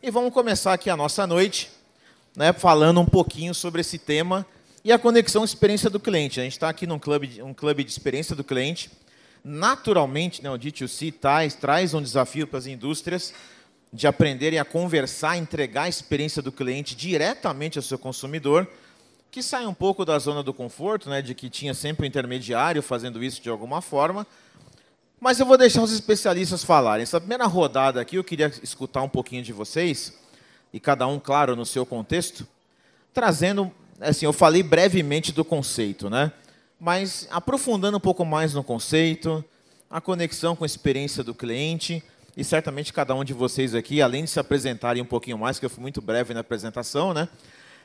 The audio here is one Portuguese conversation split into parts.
E vamos começar aqui a nossa noite, né, falando um pouquinho sobre esse tema e a conexão experiência do cliente. A gente está aqui num clube de experiência do cliente. Naturalmente, né, o D2C traz um desafio para as indústrias de aprenderem a conversar, entregar a experiência do cliente diretamente ao seu consumidor, que sai um pouco da zona do conforto, né, de que tinha sempre um intermediário fazendo isso de alguma forma. Mas eu vou deixar os especialistas falarem. Essa primeira rodada aqui, eu queria escutar um pouquinho de vocês, e cada um, claro, no seu contexto, trazendo, assim, eu falei brevemente do conceito, né? Mas aprofundando um pouco mais no conceito, a conexão com a experiência do cliente, e certamente cada um de vocês aqui, além de se apresentarem um pouquinho mais, que eu fui muito breve na apresentação, né?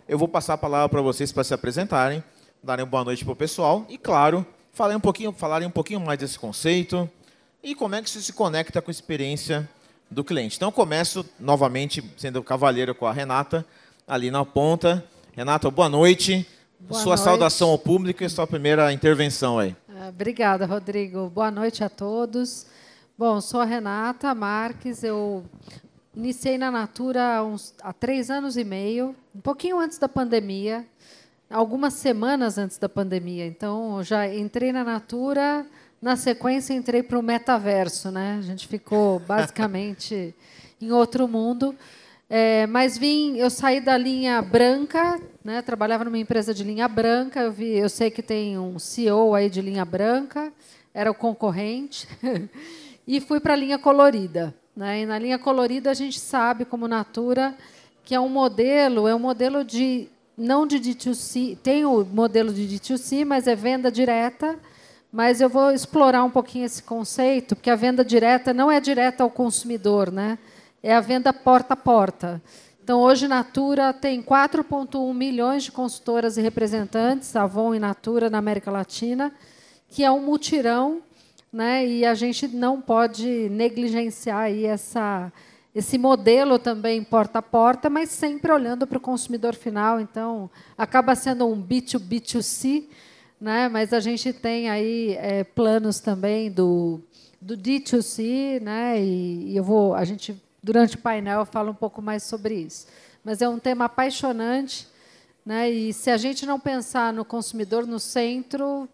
Eu vou passar a palavra para vocês para se apresentarem, darem uma boa noite para o pessoal, e, claro, falarem um pouquinho mais desse conceito, e como é que isso se conecta com a experiência do cliente. Então, eu começo, novamente, sendo cavalheiro com a Renata, ali na ponta. Renata, boa noite. Boa Sua noite. saudação ao público e sua primeira intervenção aí. Obrigada, Rodrigo. Boa noite a todos. Bom, sou a Renata Marques. Eu iniciei na Natura há 3 anos e meio, um pouquinho antes da pandemia, algumas semanas antes da pandemia. Então, eu já entrei na Natura. Na sequência, entrei para o metaverso, né? A gente ficou basicamente em outro mundo. Mas eu saí da linha branca, né? Trabalhava numa empresa de linha branca. Eu sei que tem um CEO aí de linha branca, era o concorrente, e fui para a linha colorida, né? E na linha colorida a gente sabe, como Natura, que é um modelo de não de D2C, tem o modelo de D2C, mas é venda direta. Mas eu vou explorar um pouquinho esse conceito, porque a venda direta não é direta ao consumidor, né? É a venda porta a porta. Então, hoje, Natura tem 4,1 milhões de consultoras e representantes, Avon e Natura, na América Latina, que é um mutirão, né? E a gente não pode negligenciar aí esse modelo também porta a porta, mas sempre olhando para o consumidor final. Então, acaba sendo um B2B2C, né? Mas a gente tem aí planos também do D2C, né? E a gente, durante o painel, fala um pouco mais sobre isso. Mas é um tema apaixonante, né? E se a gente não pensar no consumidor no centro,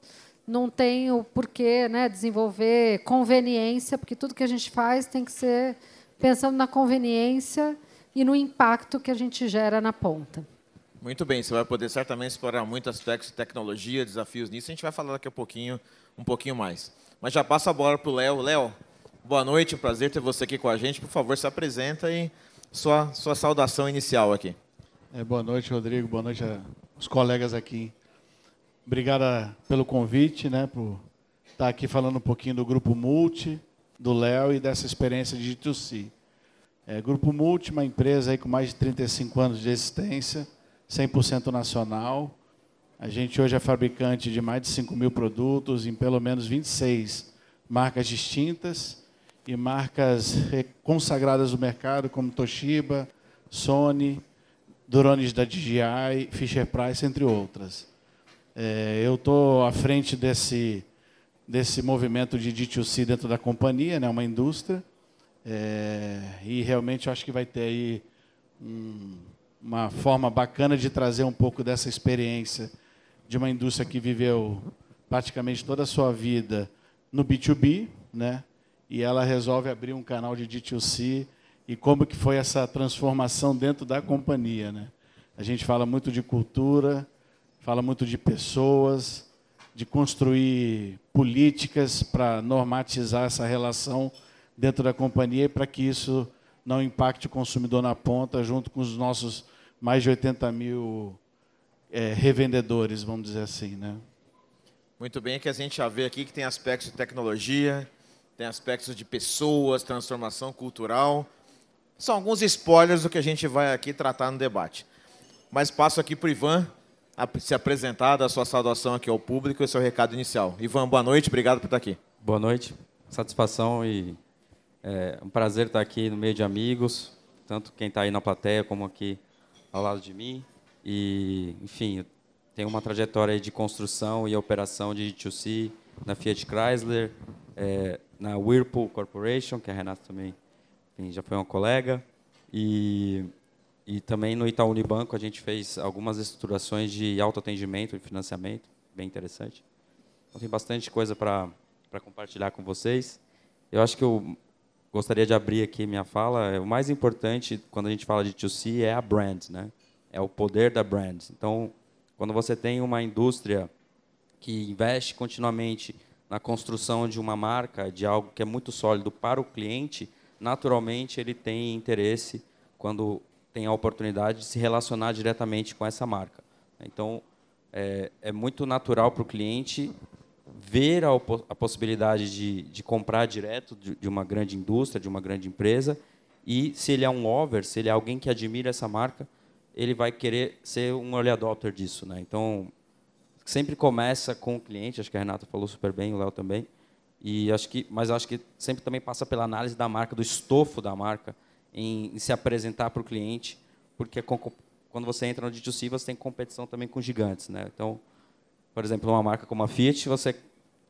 não tem o porquê, né, desenvolver conveniência, porque tudo que a gente faz tem que ser pensando na conveniência e no impacto que a gente gera na ponta. Muito bem, você vai poder certamente explorar muitos aspectos de tecnologia, desafios nisso. A gente vai falar daqui a pouquinho, um pouquinho mais. Mas já passa a bola para o Léo. Léo, boa noite, um prazer ter você aqui com a gente. Por favor, se apresenta e sua saudação inicial aqui. Boa noite, Rodrigo. Boa noite aos colegas aqui. Obrigado pelo convite, né, por estar aqui falando um pouquinho do Grupo Multi, do Léo e dessa experiência de D2C. Grupo Multi, uma empresa aí com mais de 35 anos de existência, 100% nacional. A gente hoje é fabricante de mais de 5.000 produtos em pelo menos 26 marcas distintas e marcas consagradas no mercado, como Toshiba, Sony, Duronics da DJI, Fisher-Price, entre outras. Eu estou à frente desse movimento de D2C dentro da companhia, né, uma indústria, e realmente eu acho que vai ter aí uma forma bacana de trazer um pouco dessa experiência de uma indústria que viveu praticamente toda a sua vida no B2B, né? E ela resolve abrir um canal de D2C, e como que foi essa transformação dentro da companhia, né? A gente fala muito de cultura, fala muito de pessoas, de construir políticas para normatizar essa relação dentro da companhia, para que isso não impacte o consumidor na ponta, junto com os nossos mais de 80.000 revendedores, vamos dizer assim, né? Muito bem, que a gente já vê aqui que tem aspectos de tecnologia, tem aspectos de pessoas, transformação cultural. São alguns spoilers do que a gente vai aqui tratar no debate. Mas passo aqui para o Ivan se apresentar, dar sua saudação aqui ao público e seu recado inicial. Ivan, boa noite, obrigado por estar aqui. Boa noite, satisfação e um prazer estar aqui no meio de amigos, tanto quem está aí na plateia como aqui ao lado de mim. E, enfim, eu tenho uma trajetória aí de construção e operação de D2C na Fiat Chrysler, na Whirlpool Corporation, que a Renata também, enfim, já foi uma colega, E também no Itaú Unibanco a gente fez algumas estruturações de autoatendimento e financiamento, bem interessante. Então tem bastante coisa para compartilhar com vocês. Eu acho que eu gostaria de abrir aqui minha fala. O mais importante quando a gente fala de 2C é a brand, né? É o poder da brand. Então, quando você tem uma indústria que investe continuamente na construção de uma marca, de algo que é muito sólido para o cliente, naturalmente ele tem interesse quando tem a oportunidade de se relacionar diretamente com essa marca. Então, é muito natural para o cliente ver a possibilidade de comprar direto de uma grande indústria, de uma grande empresa, e se ele é um over, se ele é alguém que admira essa marca, ele vai querer ser um early adopter disso, né? Então, sempre começa com o cliente, acho que a Renata falou super bem, o Léo também, mas acho que sempre também passa pela análise da marca, do estofo da marca, em se apresentar para o cliente, porque quando você entra no D2C, você tem competição também com gigantes, né? Então, por exemplo, uma marca como a Fiat, você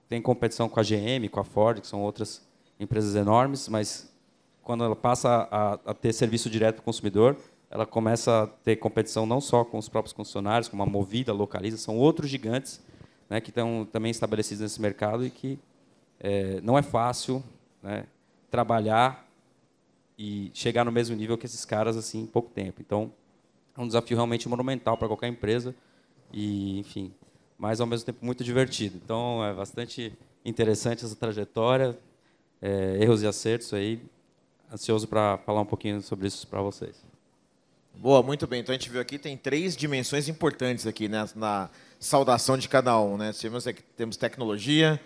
tem competição com a GM, com a Ford, que são outras empresas enormes, mas quando ela passa a ter serviço direto para o consumidor, ela começa a ter competição não só com os próprios concessionários, como a Movida, a Localiza, são outros gigantes, né, que estão também estabelecidos nesse mercado e que não é fácil, né, trabalhar e chegar no mesmo nível que esses caras assim, em pouco tempo. Então, é um desafio realmente monumental para qualquer empresa e, enfim, mas ao mesmo tempo muito divertido. Então, é bastante interessante essa trajetória, erros e acertos aí. Ansioso para falar um pouquinho sobre isso para vocês. Boa, muito bem. Então a gente viu aqui, tem 3 dimensões importantes aqui, né, na saudação de cada um, né? Temos tecnologia,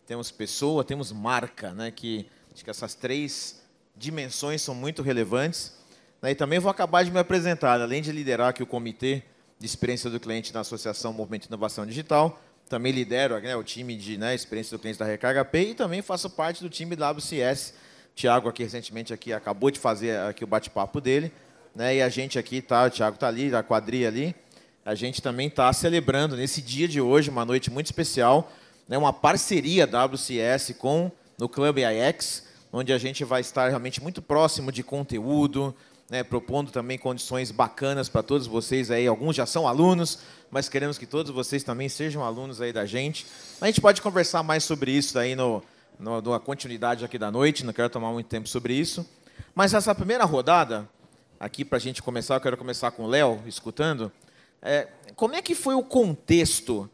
temos pessoa, temos marca, né? Que acho que essas 3 dimensões são muito relevantes. E também vou acabar de me apresentar, além de liderar aqui o comitê de experiência do cliente na Associação Movimento de Inovação Digital, também lidero, né, o time de, né, experiência do cliente da Recarga Pay e também faço parte do time da WCS. O Thiago aqui recentemente aqui acabou de fazer aqui o bate-papo dele. Né, e a gente aqui, tá, o Thiago está ali, a quadrilha ali, a gente também está celebrando nesse dia de hoje, uma noite muito especial, né, uma parceria da WCS com o Club IX, onde a gente vai estar realmente muito próximo de conteúdo, né, propondo também condições bacanas para todos vocês aí. Alguns já são alunos, mas queremos que todos vocês também sejam alunos aí da gente. A gente pode conversar mais sobre isso aí na continuidade aqui da noite, não quero tomar muito tempo sobre isso. Mas essa primeira rodada, aqui para a gente começar, eu quero começar com o Léo, escutando. Como é que foi o contexto,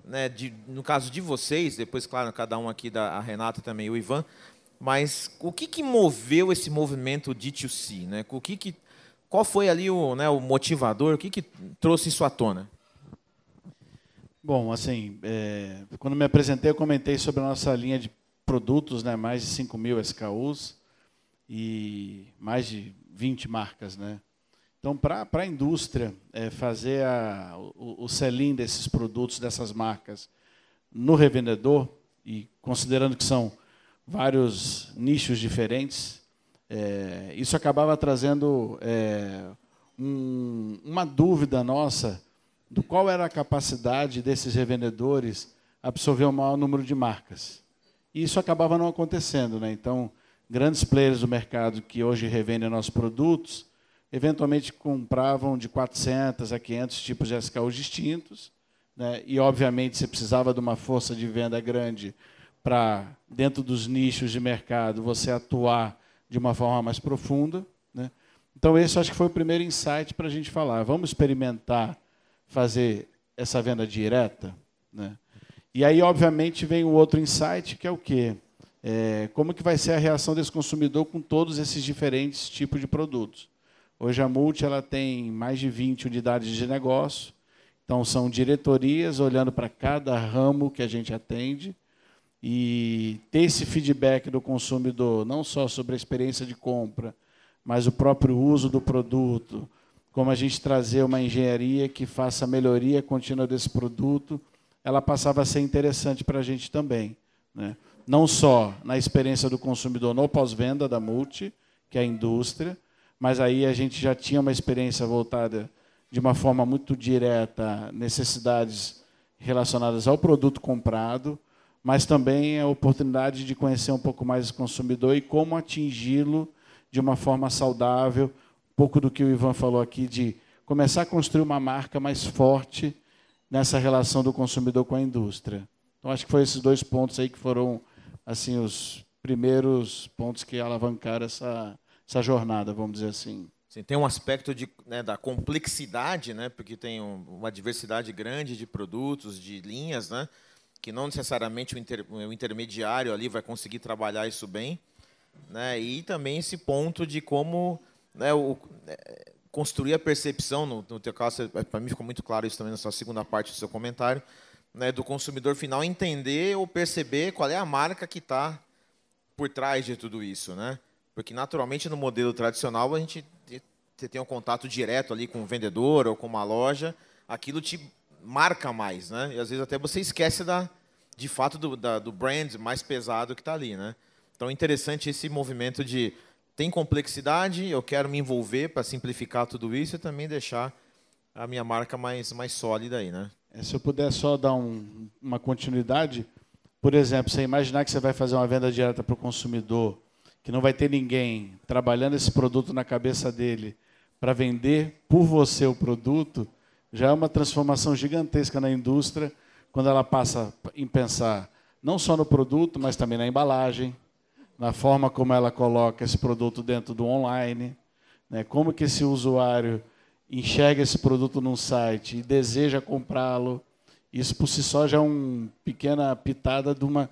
né, no caso de vocês, depois, claro, cada um aqui, a Renata também, o Ivan, mas o que moveu esse movimento D2C? Né? Qual foi ali o motivador? O que trouxe isso à tona? Bom, assim, quando me apresentei, eu comentei sobre a nossa linha de produtos, né, mais de 5.000 SKUs e mais de 20 marcas, né? Então, para a indústria fazer o sell-in desses produtos, dessas marcas, no revendedor, e considerando que são vários nichos diferentes, isso acabava trazendo uma dúvida nossa do qual era a capacidade desses revendedores absorver o maior número de marcas. E isso acabava não acontecendo, né? Então, grandes players do mercado que hoje revendem nossos produtos, eventualmente compravam de 400 a 500 tipos de SKUs distintos, né? E, obviamente, você precisava de uma força de venda grande para, dentro dos nichos de mercado, você atuar de uma forma mais profunda, né? Então, esse acho que foi o primeiro insight para a gente falar. Vamos experimentar fazer essa venda direta, né? E aí, obviamente, vem o outro insight, que é o quê? Como que vai ser a reação desse consumidor com todos esses diferentes tipos de produtos. Hoje a Multi ela tem mais de 20 unidades de negócio, então são diretorias olhando para cada ramo que a gente atende e ter esse feedback do consumidor, não só sobre a experiência de compra, mas o próprio uso do produto, como a gente trazer uma engenharia que faça a melhoria contínua desse produto, ela passava a ser interessante para a gente também, né? Não só na experiência do consumidor no pós-venda da Multi, que é a indústria, mas aí a gente já tinha uma experiência voltada de uma forma muito direta, necessidades relacionadas ao produto comprado, mas também a oportunidade de conhecer um pouco mais esse consumidor e como atingi-lo de uma forma saudável, pouco do que o Ivan falou aqui, de começar a construir uma marca mais forte nessa relação do consumidor com a indústria. Então, acho que foi esses 2 pontos aí que foram assim os primeiros pontos que alavancaram essa jornada, vamos dizer assim. Sim, tem um aspecto da complexidade, né, porque tem uma diversidade grande de produtos, de linhas, né, que não necessariamente o intermediário ali vai conseguir trabalhar isso bem, né, e também esse ponto de como, né, construir a percepção, no teu caso, para mim ficou muito claro isso também na sua segunda parte do seu comentário, né, do consumidor final entender ou perceber qual é a marca que está por trás de tudo isso, né? Porque, naturalmente, no modelo tradicional, a gente tem um contato direto ali com o vendedor ou com uma loja, aquilo te marca mais, né? E, às vezes, até você esquece, de fato, do brand mais pesado que está ali, né? Então, é interessante esse movimento de tem complexidade, eu quero me envolver para simplificar tudo isso e também deixar a minha marca mais sólida aí, né? Se eu puder só dar uma continuidade, por exemplo, você imaginar que você vai fazer uma venda direta para o consumidor, que não vai ter ninguém trabalhando esse produto na cabeça dele para vender por você o produto, já é uma transformação gigantesca na indústria, quando ela passa em pensar não só no produto, mas também na embalagem, na forma como ela coloca esse produto dentro do online, né? Como que esse usuário enxerga esse produto num site e deseja comprá-lo. Isso, por si só, já é uma pequena pitada de uma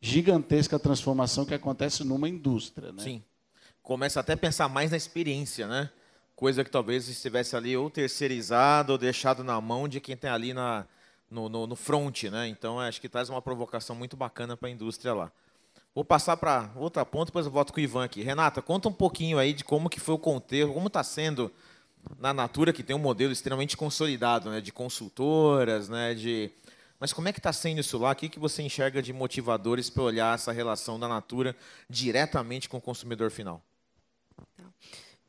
gigantesca transformação que acontece numa indústria, né? Sim. Começa até a pensar mais na experiência, né? Coisa que talvez estivesse ali ou terceirizado ou deixado na mão de quem tem ali no front, né? Então, acho que traz uma provocação muito bacana para a indústria lá. Vou passar para outro ponto, depois eu volto com o Ivan aqui. Renata, conta um pouquinho aí de como que foi o contexto, como está sendo na Natura, que tem um modelo extremamente consolidado, né, de consultoras, né, mas como é que está sendo isso lá? O que você enxerga de motivadores para olhar essa relação da Natura diretamente com o consumidor final?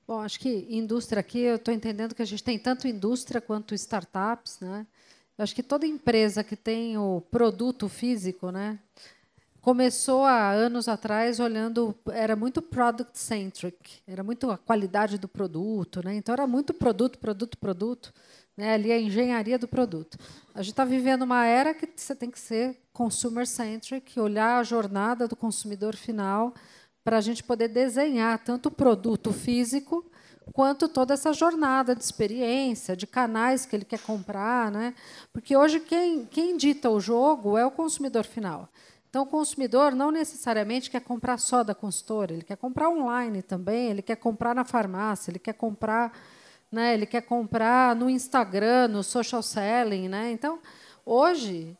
Bom, acho que indústria aqui, eu estou entendendo que a gente tem tanto indústria quanto startups, né? Eu acho que toda empresa que tem o produto físico, né, começou há anos atrás olhando, era muito product centric, era muito a qualidade do produto, né? Então era muito produto, né? Ali a engenharia do produto. A gente está vivendo uma era que você tem que ser consumer centric, olhar a jornada do consumidor final para a gente poder desenhar tanto o produto físico quanto toda essa jornada de experiência, de canais que ele quer comprar, né? Porque hoje quem dita o jogo é o consumidor final. Então, o consumidor não necessariamente quer comprar só da consultora, ele quer comprar online também, ele quer comprar na farmácia, ele quer comprar, né, ele quer comprar no Instagram, no social selling, né? Então, hoje,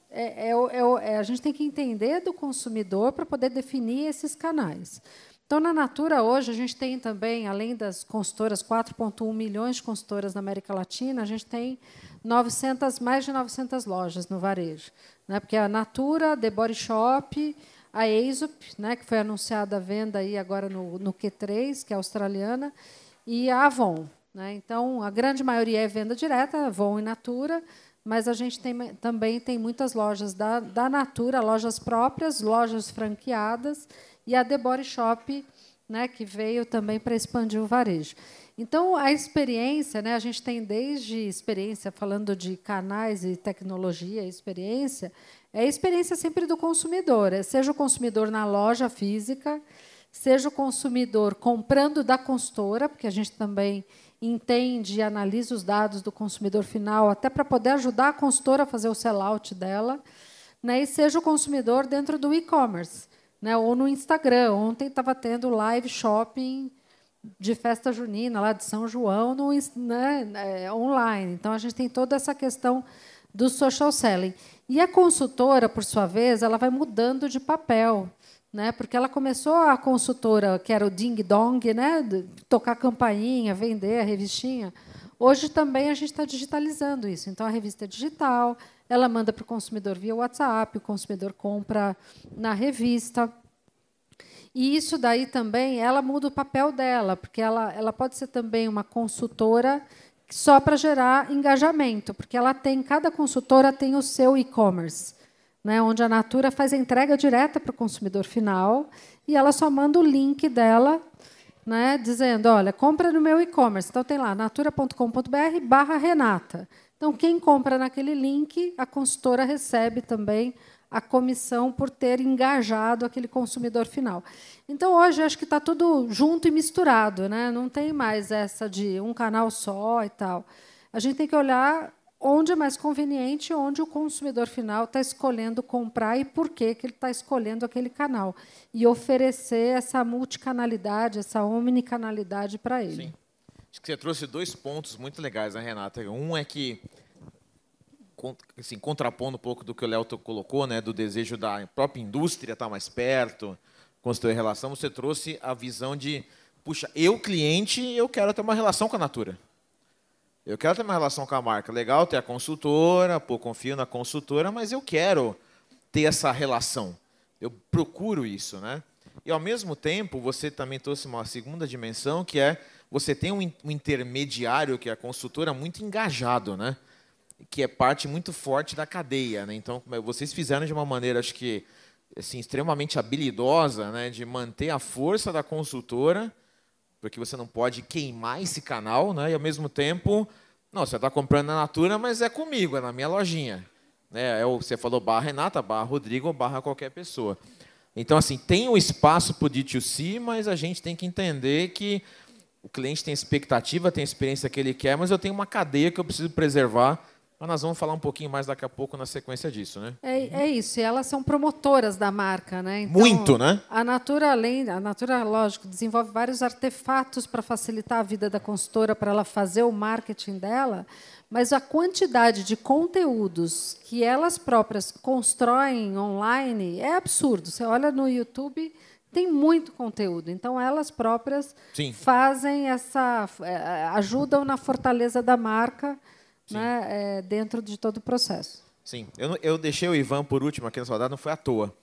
a gente tem que entender do consumidor para poder definir esses canais. Então, na Natura, hoje, a gente tem também, além das consultoras, 4,1 milhões de consultoras na América Latina, a gente tem mais de 900 lojas no varejo, né? Porque a Natura, a The Body Shop, a Aesop, né, que foi anunciada a venda aí agora no Q3, que é australiana, e a Avon, né? Então, a grande maioria é venda direta, Avon e Natura, mas a gente também tem muitas lojas da Natura, lojas próprias, lojas franqueadas, e a The Body Shop, né, que veio também para expandir o varejo. Então, a experiência, né, a gente tem desde experiência, falando de canais e tecnologia, experiência, é a experiência sempre do consumidor, seja o consumidor na loja física, seja o consumidor comprando da consultora, porque a gente também entende e analisa os dados do consumidor final, até para poder ajudar a consultora a fazer o sell-out dela, né, e seja o consumidor dentro do e-commerce, né, ou no Instagram. Ontem estava tendo live shopping de festa junina, lá de São João, online. Então, a gente tem toda essa questão do social selling. E a consultora, por sua vez, ela vai mudando de papel, né? Porque ela começou a consultora, que era o ding-dong, né? Tocar campainha, vender a revistinha. Hoje também a gente está digitalizando isso. Então, a revista é digital, ela manda para o consumidor via WhatsApp, o consumidor compra na revista. E isso daí também, ela muda o papel dela, porque ela pode ser também uma consultora só para gerar engajamento, porque cada consultora tem o seu e-commerce, né, onde a Natura faz a entrega direta para o consumidor final e ela só manda o link dela né, dizendo, olha, compra no meu e-commerce. Então, tem lá, natura.com.br/Renata. Então, quem compra naquele link, a consultora recebe também a comissão por ter engajado aquele consumidor final. Então, hoje, acho que está tudo junto e misturado, né? Não tem mais essa de um canal só e tal. A gente tem que olhar onde é mais conveniente, onde o consumidor final está escolhendo comprar e por que ele está escolhendo aquele canal. E oferecer essa multicanalidade, essa omnicanalidade para ele. Sim. Acho que você trouxe 2 pontos muito legais, né, Renata? Um é que, assim, contrapondo um pouco do que o Léo colocou, né, do desejo da própria indústria estar mais perto, construir relação, você trouxe a visão de, puxa, eu, cliente, eu quero ter uma relação com a Natura. Eu quero ter uma relação com a marca. Legal ter a consultora, pô, confio na consultora, mas eu quero ter essa relação. Eu procuro isso, né? E, ao mesmo tempo, você também trouxe uma segunda dimensão, que é você tem um intermediário, que é a consultora, muito engajado, né? Que é parte muito forte da cadeia, né? Então, vocês fizeram de uma maneira, acho que, assim, extremamente habilidosa, né? De manter a força da consultora, porque você não pode queimar esse canal, né? E, ao mesmo tempo, não, você está comprando na Natura, mas é comigo, é na minha lojinha. Né? Você falou /Renata, /Rodrigo, /qualquer pessoa. Então, assim, tem um espaço para o D2C, mas a gente tem que entender que o cliente tem expectativa, tem a experiência que ele quer, mas eu tenho uma cadeia que eu preciso preservar. Mas nós vamos falar um pouquinho mais daqui a pouco na sequência disso, né? É isso, e elas são promotoras da marca, né? Então, muito, né? A Natura, lógico, desenvolve vários artefatos para facilitar a vida da consultora, para ela fazer o marketing dela, mas a quantidade de conteúdos que elas próprias constroem online é absurdo. Você olha no YouTube, tem muito conteúdo. Então, elas próprias fazem ajudam na fortaleza da marca, né, dentro de todo o processo. Sim. Eu deixei o Ivan por último aqui na rodada, não foi à toa.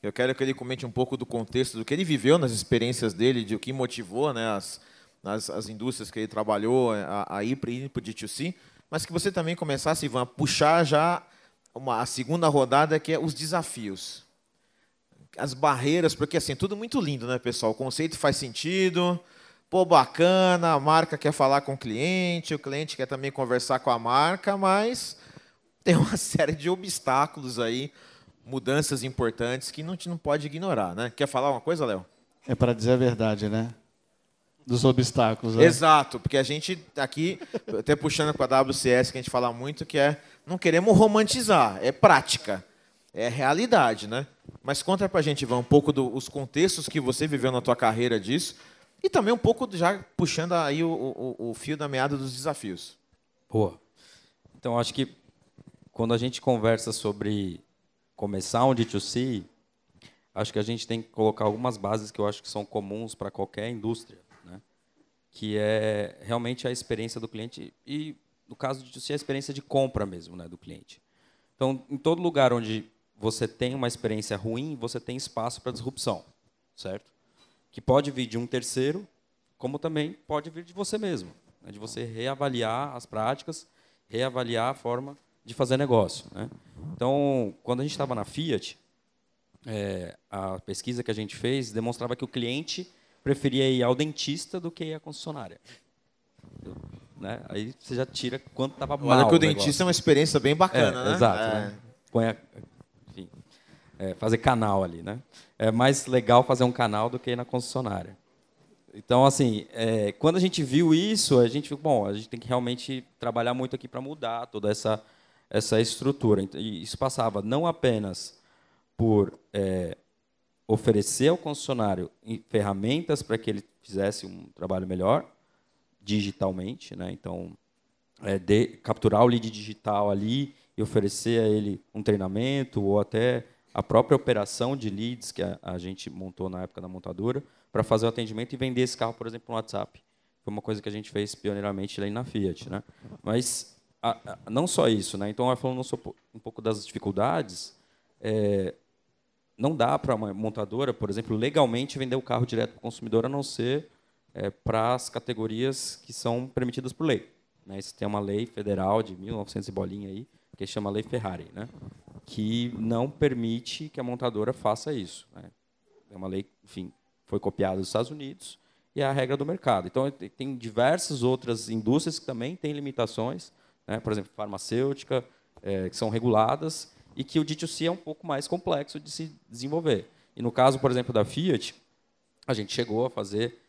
Eu quero que ele comente um pouco do contexto, do que ele viveu nas experiências dele, de o que motivou, né, as indústrias que ele trabalhou a ir para o D2C, mas que você também começasse, Ivan, a puxar já a segunda rodada, que é os desafios. As barreiras, porque assim, tudo muito lindo, né, pessoal? O conceito faz sentido, pô, bacana, a marca quer falar com o cliente quer também conversar com a marca, mas tem uma série de obstáculos aí, mudanças importantes que a gente não pode ignorar, né? Quer falar uma coisa, Léo? É para dizer a verdade, né? Dos obstáculos. Né? Exato, porque a gente aqui, até puxando com a WCS, que a gente fala muito, que não queremos romantizar, é prática, é realidade, né? Mas conta pra gente, Ivan, um pouco dos contextos que você viveu na tua carreira disso, e também um pouco já puxando aí o fio da meada dos desafios. Boa. Então, acho que quando a gente conversa sobre começar um D2C, acho que a gente tem que colocar algumas bases que eu acho que são comuns para qualquer indústria, né? Que é realmente a experiência do cliente e, no caso do D2C, a experiência de compra mesmo, né, do cliente. Então, em todo lugar onde você tem uma experiência ruim, você tem espaço para disrupção, certo? Que pode vir de um terceiro, como também pode vir de você mesmo, né? De você reavaliar as práticas, reavaliar a forma de fazer negócio, né? Então, quando a gente estava na Fiat, a pesquisa que a gente fez demonstrava que o cliente preferia ir ao dentista do que ir à concessionária. Né? Aí você já tira quanto estava mal. Olha que o dentista é uma experiência bem bacana, né? Exato. Né? Enfim, fazer canal ali, né? É mais legal fazer um canal do que ir na concessionária. Então, assim, quando a gente viu isso, a gente viu, bom, a gente tem que realmente trabalhar muito aqui para mudar toda essa estrutura. E isso passava não apenas por oferecer ao concessionário ferramentas para que ele fizesse um trabalho melhor, digitalmente, né? Então, capturar o lead digital ali e oferecer a ele um treinamento ou até a própria operação de leads que a gente montou na época da montadora para fazer o atendimento e vender esse carro, por exemplo, no WhatsApp. Foi uma coisa que a gente fez pioneiramente lá na Fiat, né? Mas não só isso, né? Então, falando um pouco das dificuldades, não dá para uma montadora, por exemplo, legalmente vender o carro direto para o consumidor, a não ser para as categorias que são permitidas por lei, né? Isso tem uma lei federal de 1900 e bolinha aí, que chama Lei Ferrari, né? Que não permite que a montadora faça isso, né? É uma lei, enfim, foi copiada dos Estados Unidos e é a regra do mercado. Então, tem diversas outras indústrias que também têm limitações, né? Por exemplo, farmacêutica, que são reguladas, e que o D2C é um pouco mais complexo de se desenvolver. E no caso, por exemplo, da Fiat, a gente chegou a fazer...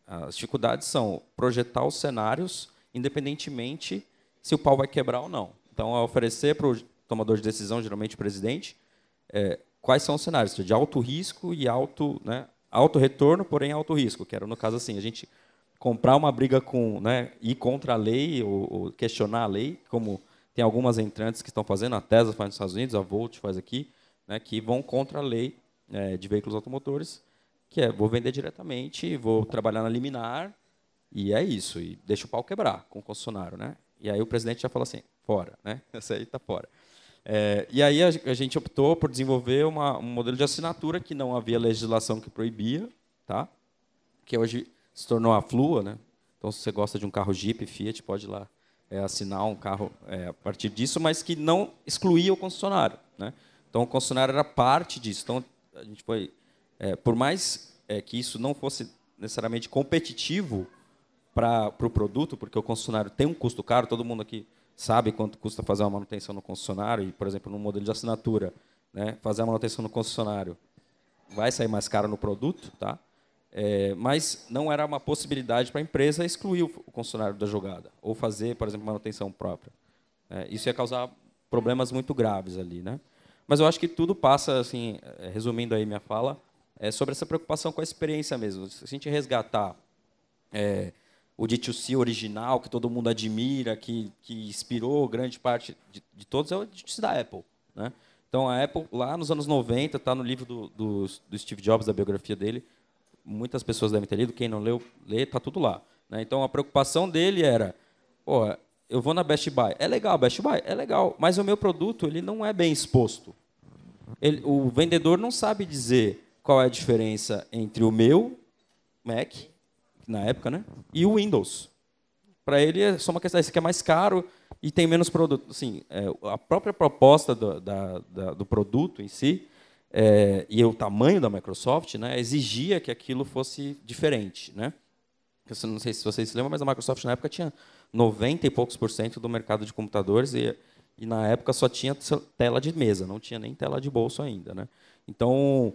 as dificuldades são projetar os cenários independentemente se o pau vai quebrar ou não. Então, é oferecer para o tomador de decisão, geralmente o presidente, quais são os cenários de alto risco e alto retorno, porém alto risco, que era, no caso, assim, a gente comprar uma briga com, ir contra a lei ou questionar a lei, como tem algumas entrantes que estão fazendo, a Tesla faz nos Estados Unidos, a Volt faz aqui, que vão contra a lei de veículos automotores, que vou vender diretamente, vou trabalhar na liminar, e é isso, e deixa o pau quebrar com o concessionário, né? E aí o presidente já fala assim, fora, né? Essa aí está fora. E aí a gente optou por desenvolver um modelo de assinatura que não havia legislação que proibia, tá? Que hoje se tornou a Flua, né? Então, se você gosta de um carro Jeep, Fiat, pode ir lá assinar um carro a partir disso, mas que não excluía o concessionário, né? Então, o concessionário era parte disso. Então, a gente foi... por mais que isso não fosse necessariamente competitivo para o produto, porque o concessionário tem um custo caro, todo mundo aqui sabe quanto custa fazer uma manutenção no concessionário, e, por exemplo, no modelo de assinatura, né, fazer a manutenção no concessionário vai sair mais caro no produto, tá? Mas não era uma possibilidade para a empresa excluir o concessionário da jogada, ou fazer, por exemplo, manutenção própria. Isso ia causar problemas muito graves ali, né? Mas eu acho que tudo passa, assim, resumindo aí minha fala, sobre essa preocupação com a experiência mesmo. Se a gente resgatar o D2C original, que todo mundo admira, que inspirou grande parte de todos, é o D2C da Apple, né? Então, a Apple, lá nos anos 90, está no livro do Steve Jobs, da biografia dele, muitas pessoas devem ter lido, quem não leu, lê, está tudo lá, né? Então, a preocupação dele era, eu vou na Best Buy, é legal, Best Buy, é legal, mas o meu produto ele não é bem exposto. O vendedor não sabe dizer qual é a diferença entre o meu Mac, na época, né, e o Windows. Para ele é só uma questão, esse aqui é mais caro e tem menos produto. Assim, a própria proposta do produto em si e o tamanho da Microsoft, né, exigia que aquilo fosse diferente, né? Eu não sei se vocês se lembram, mas a Microsoft na época tinha 90 e poucos % do mercado de computadores e na época só tinha tela de mesa, não tinha nem tela de bolso ainda, né? Então,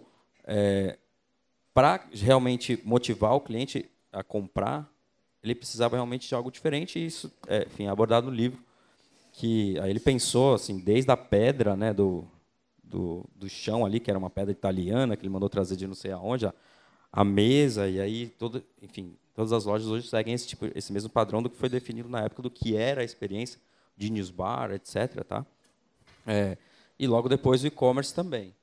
para realmente motivar o cliente a comprar, ele precisava realmente de algo diferente, e isso é abordado no livro, que aí ele pensou assim, desde a pedra, né, do chão ali, que era uma pedra italiana, que ele mandou trazer de não sei aonde, a mesa, e aí, todas as lojas hoje seguem esse mesmo padrão do que foi definido na época do que era a experiência de news bar, etc. Tá? E logo depois o e-commerce também.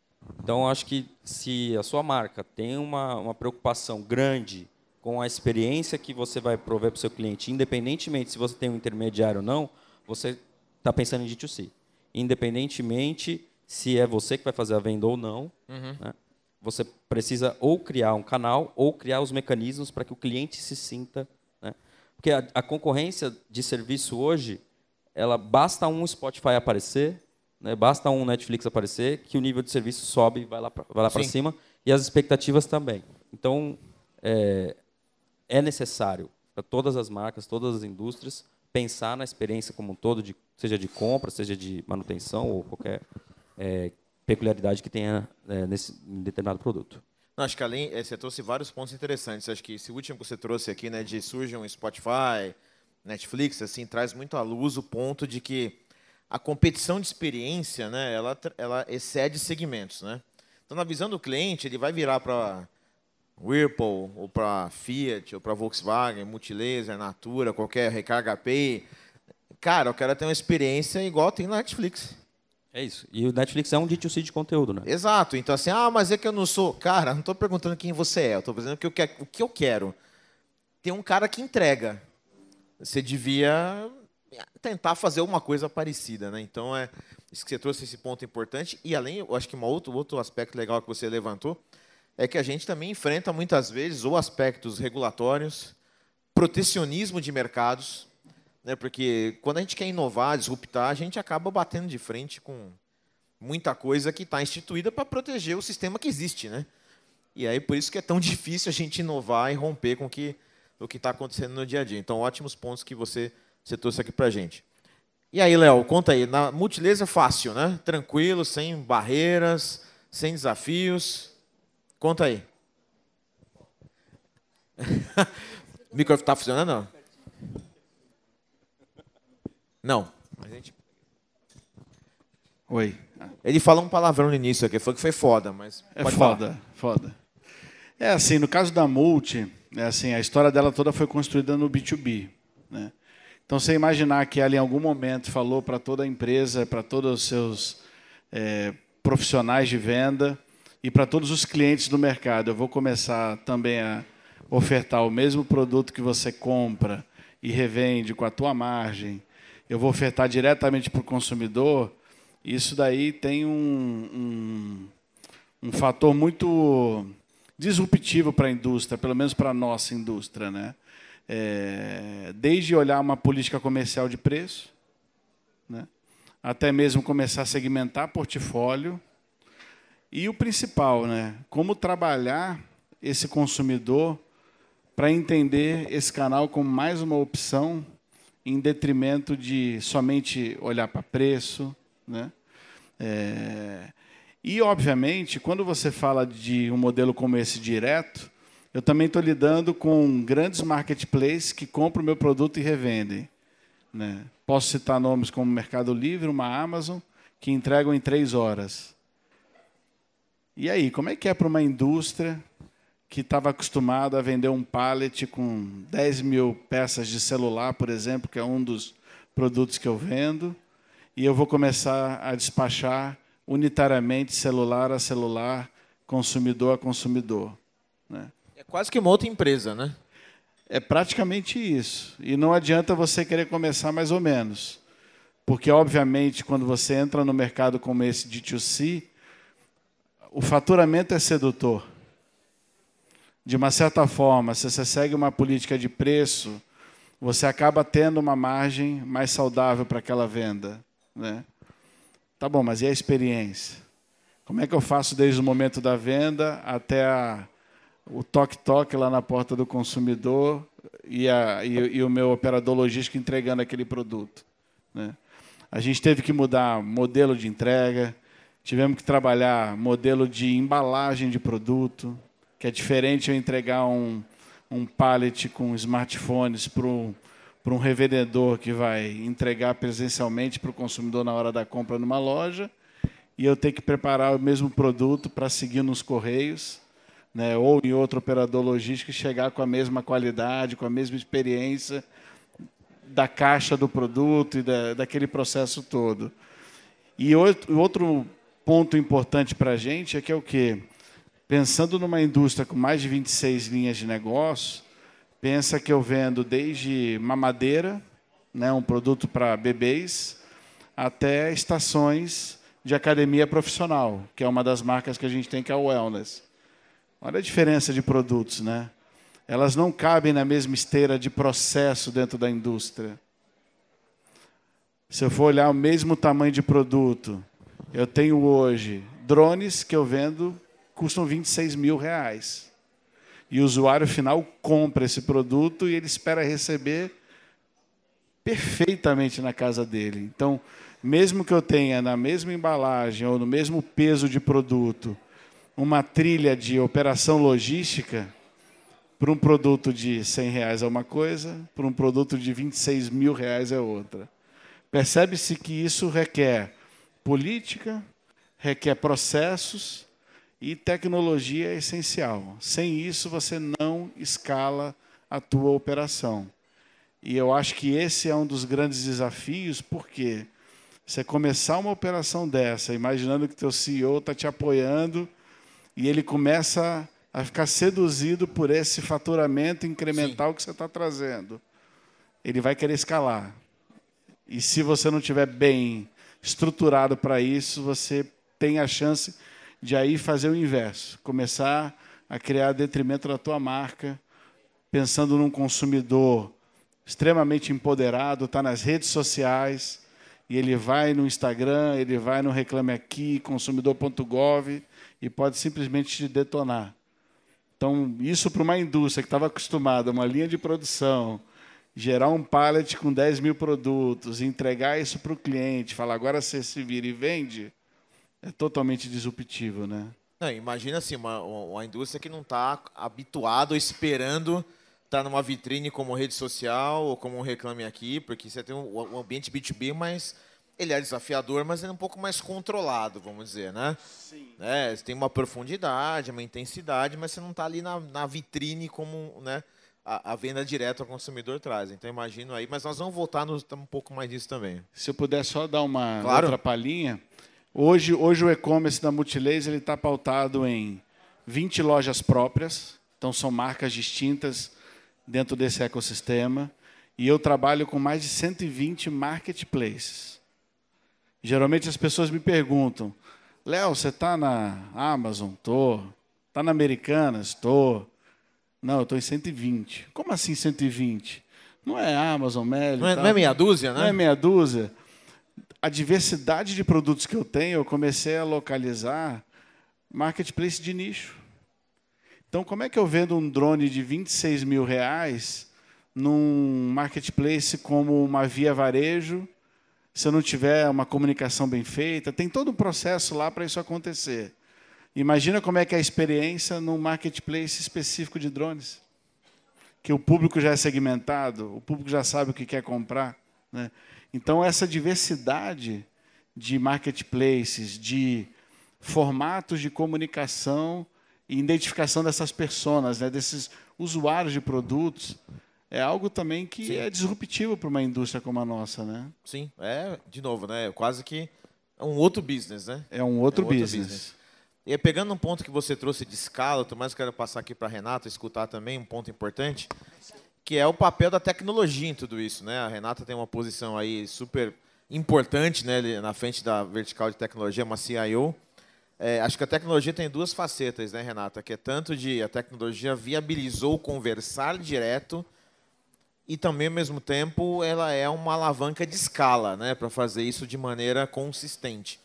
Então, acho que se a sua marca tem uma preocupação grande com a experiência que você vai prover para o seu cliente, independentemente se você tem um intermediário ou não, você está pensando em D2C. Independentemente se é você que vai fazer a venda ou não, né, você precisa ou criar um canal ou criar os mecanismos para que o cliente se sinta... Né, porque a concorrência de serviço hoje, basta um Spotify aparecer, né, basta um Netflix aparecer, que o nível de serviço sobe e vai lá para cima, e as expectativas também. Então, é necessário para todas as marcas, todas as indústrias, pensar na experiência como um todo, seja de compra, seja de manutenção ou qualquer peculiaridade que tenha nesse determinado produto. Não, acho que além, você trouxe vários pontos interessantes. Acho que esse último que você trouxe aqui, né, de surge um Spotify, Netflix, assim, traz muito à luz o ponto de que a competição de experiência, né, ela excede segmentos, né? Então, na visão do cliente, ele vai virar para Whirlpool, ou para Fiat, ou para Volkswagen, Multilaser, Natura, qualquer Recarga Pay. Cara, eu quero ter uma experiência igual tem na Netflix. É isso. E o Netflix é um D2C de conteúdo, né? Exato. Então, assim, mas é que eu não sou... Cara, não estou perguntando quem você é. Eu estou dizendo o que eu quero. Tem um cara que entrega. Você devia tentar fazer uma coisa parecida, né? Então, isso que você trouxe esse ponto importante. E, além, eu acho que outro aspecto legal que você levantou é que a gente também enfrenta, muitas vezes, ou aspectos regulatórios, protecionismo de mercados, né? Porque quando a gente quer inovar, disruptar, a gente acaba batendo de frente com muita coisa que está instituída para proteger o sistema que existe, né? E aí, por isso que é tão difícil a gente inovar e romper com o que está acontecendo no dia a dia. Então, ótimos pontos que você trouxe aqui para a gente. E aí, Léo, conta aí. Na Multilaser é fácil, né? Tranquilo, sem barreiras, sem desafios. Conta aí. O microfone está funcionando, não? Não. Oi. Ele falou um palavrão no início aqui, falou que foi foda, mas... É foda, foda. É assim, no caso da Multi, assim, a história dela toda foi construída no B2B, né? Então, você imaginar que ela, em algum momento, falou para toda a empresa, para todos os seus profissionais de venda e para todos os clientes do mercado, eu vou começar também a ofertar o mesmo produto que você compra e revende com a tua margem, eu vou ofertar diretamente para o consumidor, isso daí tem um fator muito disruptivo para a indústria, pelo menos para a nossa indústria, né? Desde olhar uma política comercial de preço, né, até mesmo começar a segmentar portfólio, e o principal, né, como trabalhar esse consumidor para entender esse canal como mais uma opção em detrimento de somente olhar para preço, né? E, obviamente, quando você fala de um modelo como esse direto, eu também estou lidando com grandes marketplaces que compram o meu produto e revendem, né? Posso citar nomes como Mercado Livre, uma Amazon, que entregam em 3 horas. E aí, como é que é para uma indústria que estava acostumada a vender um pallet com 10 mil peças de celular, por exemplo, que é um dos produtos que eu vendo, e eu vou começar a despachar unitariamente, celular a celular, consumidor a consumidor, né? É quase que uma outra empresa, né? É praticamente isso. E não adianta você querer começar mais ou menos. Porque, obviamente, quando você entra no mercado como esse D2C, o faturamento é sedutor. De uma certa forma, se você segue uma política de preço, você acaba tendo uma margem mais saudável para aquela venda, né? Tá bom, mas e a experiência? Como é que eu faço desde o momento da venda até o toque-toque lá na porta do consumidor e o meu operador logístico entregando aquele produto, né? A gente teve que mudar modelo de entrega, tivemos que trabalhar modelo de embalagem de produto, que é diferente eu entregar um pallet com smartphones para um revendedor que vai entregar presencialmente para o consumidor na hora da compra numa loja, e eu ter que preparar o mesmo produto para seguir nos correios, né, ou em outro operador logístico e chegar com a mesma qualidade, com a mesma experiência da caixa do produto e daquele processo todo. E outro ponto importante para a gente é que é o quê? Pensando numa indústria com mais de 26 linhas de negócio, pensa que eu vendo desde mamadeira, né, um produto para bebês, até estações de academia profissional, que é uma das marcas que a gente tem, que é a Wellness. Olha a diferença de produtos, né? Elas não cabem na mesma esteira de processo dentro da indústria. Se eu for olhar o mesmo tamanho de produto, eu tenho hoje drones que eu vendo custam R$26 mil. E o usuário final compra esse produto e ele espera receber perfeitamente na casa dele. Então, mesmo que eu tenha na mesma embalagem ou no mesmo peso de produto uma trilha de operação logística, para um produto de R$100 é uma coisa, para um produto de R$26 mil é outra. Percebe-se que isso requer política, requer processos, e tecnologia é essencial. Sem isso, você não escala a tua operação. E eu acho que esse é um dos grandes desafios, porque você começar uma operação dessa, imaginando que teu CEO está te apoiando, e ele começa a ficar seduzido por esse faturamento incremental que você está trazendo, ele vai querer escalar. E se você não estiver bem estruturado para isso, você tem a chance de aí fazer o inverso, começar a criar detrimento da tua marca, pensando num consumidor extremamente empoderado, está nas redes sociais, e ele vai no Instagram, ele vai no Reclame Aqui, consumidor.gov, e pode simplesmente te detonar. Então, isso para uma indústria que estava acostumada a uma linha de produção, gerar um pallet com 10 mil produtos, entregar isso para o cliente, falar agora você se vira e vende, é totalmente disruptivo, né? Não, imagina assim, uma indústria que não está habituada ou esperando estar numa vitrine como rede social ou como um Reclame Aqui, porque você tem um ambiente B2B, mas ele é desafiador, mas ele é um pouco mais controlado, vamos dizer, né? Sim. Você tem uma profundidade, uma intensidade, mas você não está ali na vitrine como, né, a venda direta ao consumidor traz. Então, imagino aí, mas nós vamos voltar um pouco mais disso também. Se eu puder só dar uma Claro. outra palhinha, hoje o e-commerce da Multilaser está pautado em 20 lojas próprias, então são marcas distintas dentro desse ecossistema, e eu trabalho com mais de 120 marketplaces. Geralmente as pessoas me perguntam, Léo, você está na Amazon? Estou. Está na Americanas? Estou. Não, eu estou em 120. Como assim 120? Não é Amazon, Meli. Não é meia dúzia, né? Não é meia dúzia. A diversidade de produtos que eu tenho, eu comecei a localizar marketplace de nicho. Então, como é que eu vendo um drone de R$26 mil num marketplace como uma Via Varejo, se eu não tiver uma comunicação bem feita? Tem todo um processo lá para isso acontecer. Imagina como é que é a experiência num marketplace específico de drones, que o público já é segmentado, o público já sabe o que quer comprar, né? Então, essa diversidade de marketplaces, de formatos de comunicação e identificação dessas personas, né, desses usuários de produtos, é algo também que Sim. é disruptivo para uma indústria como a nossa, né? Sim, de novo, né? Quase que é um outro business, né? É um outro business. E aí, pegando um ponto que você trouxe de escala, eu mais quero passar aqui para a Renata, escutar também um ponto importante, que é o papel da tecnologia em tudo isso, né? A Renata tem uma posição aí super importante, né, na frente da vertical de tecnologia, uma CIO. Acho que a tecnologia tem duas facetas, né, Renata? Que é tanto de a tecnologia viabilizou conversar direto e também, ao mesmo tempo, ela é uma alavanca de escala, né, para fazer isso de maneira consistente.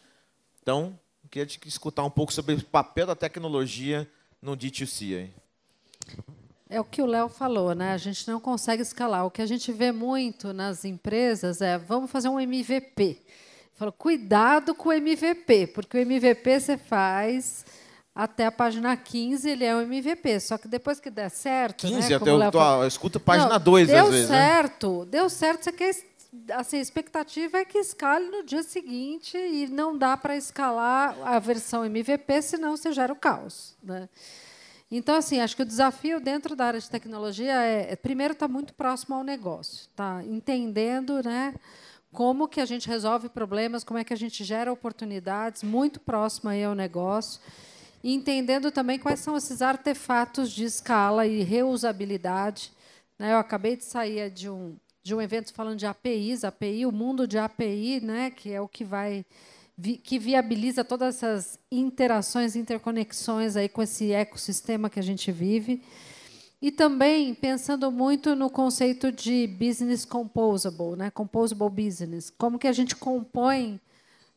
Então, eu queria te escutar um pouco sobre o papel da tecnologia no D2C aí. É o que o Léo falou, né? A gente não consegue escalar. O que a gente vê muito nas empresas é, vamos fazer um MVP. Falo, cuidado com o MVP, porque o MVP você faz até a página 15, ele é um MVP. Só que depois que der certo... 15, né, até eu escuto página 2 às vezes. Deu certo, você quer... Assim, a expectativa é que escale no dia seguinte e não dá para escalar a versão MVP, senão você gera o caos, né? Então, assim, acho que o desafio dentro da área de tecnologia primeiro, estar muito próximo ao negócio, tá? Entendendo, né, como que a gente resolve problemas, como é que a gente gera oportunidades, muito próximo aí ao negócio, e entendendo também quais são esses artefatos de escala e reusabilidade, né? Eu acabei de sair de um evento falando de APIs, o mundo de API, né, que é o que que viabiliza todas essas interações, interconexões aí com esse ecossistema que a gente vive. E também pensando muito no conceito de business composable, né? Composable business. Como que a gente compõe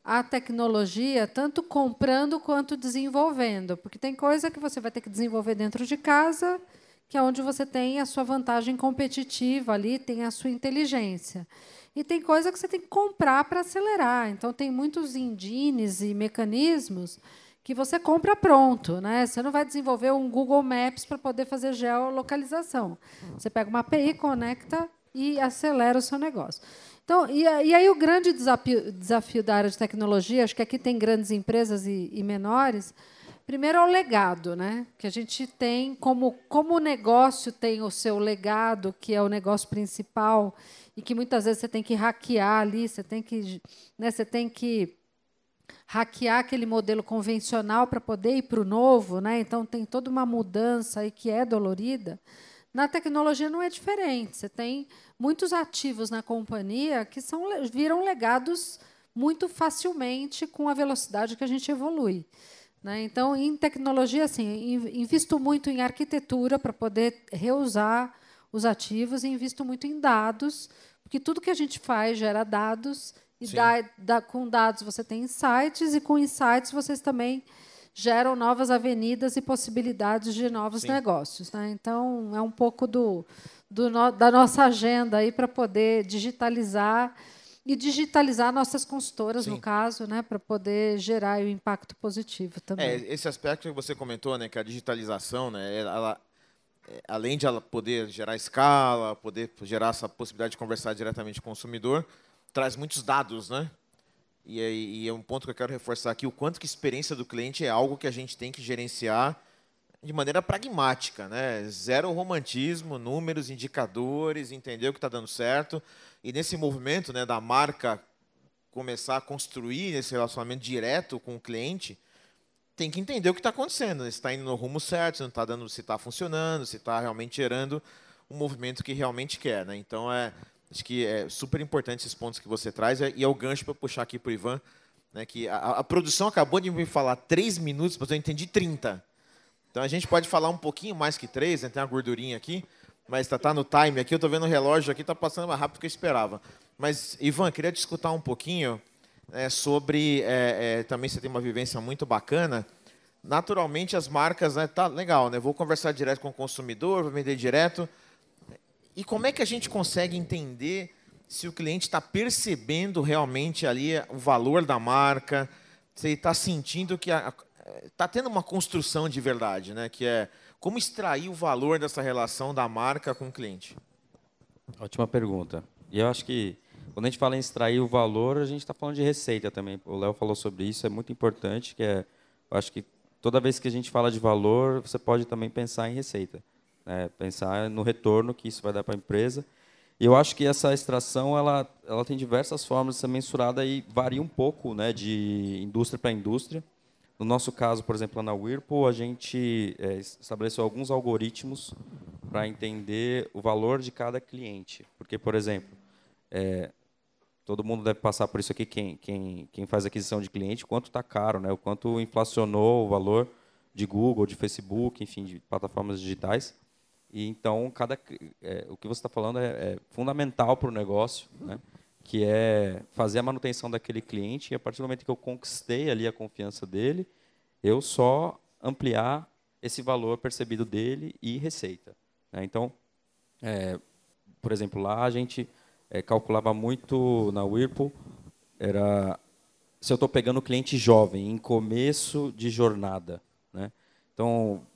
a tecnologia, tanto comprando quanto desenvolvendo. Porque tem coisa que você vai ter que desenvolver dentro de casa, que é onde você tem a sua vantagem competitiva ali, tem a sua inteligência. E tem coisa que você tem que comprar para acelerar. Então, tem muitos engines e mecanismos que você compra pronto, né? Você não vai desenvolver um Google Maps para poder fazer geolocalização. Você pega uma API, conecta e acelera o seu negócio. Então, e aí o grande desafio da área de tecnologia, acho que aqui tem grandes empresas e menores, primeiro é o legado, né? Que a gente tem, como o negócio tem o seu legado, que é o negócio principal, e que muitas vezes você tem que hackear ali, você tem que hackear aquele modelo convencional para poder ir para o novo, né? Então tem toda uma mudança aí que é dolorida. Na tecnologia não é diferente. Você tem muitos ativos na companhia que viram legados muito facilmente com a velocidade que a gente evolui, né? Então, em tecnologia, assim, invisto muito em arquitetura para poder reusar os ativos e invisto muito em dados, porque tudo que a gente faz gera dados, e com dados você tem insights, e com insights vocês também geram novas avenidas e possibilidades de novos Sim. negócios, né? Então, é um pouco da nossa agenda aí para poder digitalizar e digitalizar nossas consultoras, Sim. no caso, né, para poder gerar o impacto positivo também. Esse aspecto que você comentou, né, que a digitalização, né, além de ela poder gerar escala, poder gerar essa possibilidade de conversar diretamente com o consumidor, traz muitos dados, né? E é um ponto que eu quero reforçar aqui, o quanto que a experiência do cliente é algo que a gente tem que gerenciar de maneira pragmática, né? Zero romantismo, números, indicadores, entender o que está dando certo. E nesse movimento, né, da marca começar a construir esse relacionamento direto com o cliente, tem que entender o que está acontecendo, né? Se está indo no rumo certo, se não está dando, se está funcionando, se está realmente gerando um movimento que realmente quer, né? Então, acho que é super importante esses pontos que você traz, e é o gancho para puxar aqui para o Ivan, né, que a produção acabou de me falar 3 minutos, mas eu entendi 30. Então, a gente pode falar um pouquinho mais que 3, né? Tem uma gordurinha aqui, mas está no time aqui, eu estou vendo o relógio aqui, está passando mais rápido do que eu esperava. Mas, Ivan, queria te escutar um pouquinho sobre... também você tem uma vivência muito bacana. Naturalmente, as marcas... Né, tá legal, né? Vou conversar direto com o consumidor, vou vender direto. E como é que a gente consegue entender se o cliente está percebendo realmente ali o valor da marca, se ele está sentindo que está tendo uma construção de verdade, né? Que é como extrair o valor dessa relação da marca com o cliente? Ótima pergunta. E eu acho que quando a gente fala em extrair o valor, a gente está falando de receita também. O Léo falou sobre isso, é muito importante, eu acho que toda vez que a gente fala de valor, você pode também pensar em receita. Pensar no retorno que isso vai dar para a empresa. E eu acho que essa extração ela tem diversas formas de ser mensurada e varia um pouco, né, de indústria para indústria. No nosso caso, por exemplo, na Whirlpool, a gente estabeleceu alguns algoritmos para entender o valor de cada cliente. Porque, por exemplo, todo mundo deve passar por isso aqui, quem faz aquisição de cliente, quanto está caro, né, o quanto inflacionou o valor de Google, de Facebook, enfim, de plataformas digitais. E então, o que você está falando é fundamental para o negócio, né? Que é fazer a manutenção daquele cliente, e a partir do momento que eu conquistei ali a confiança dele, eu só ampliar esse valor percebido dele e receita, né? Então, por exemplo, lá a gente calculava muito na Whirlpool, se eu estou pegando o cliente jovem, em começo de jornada, né? Então,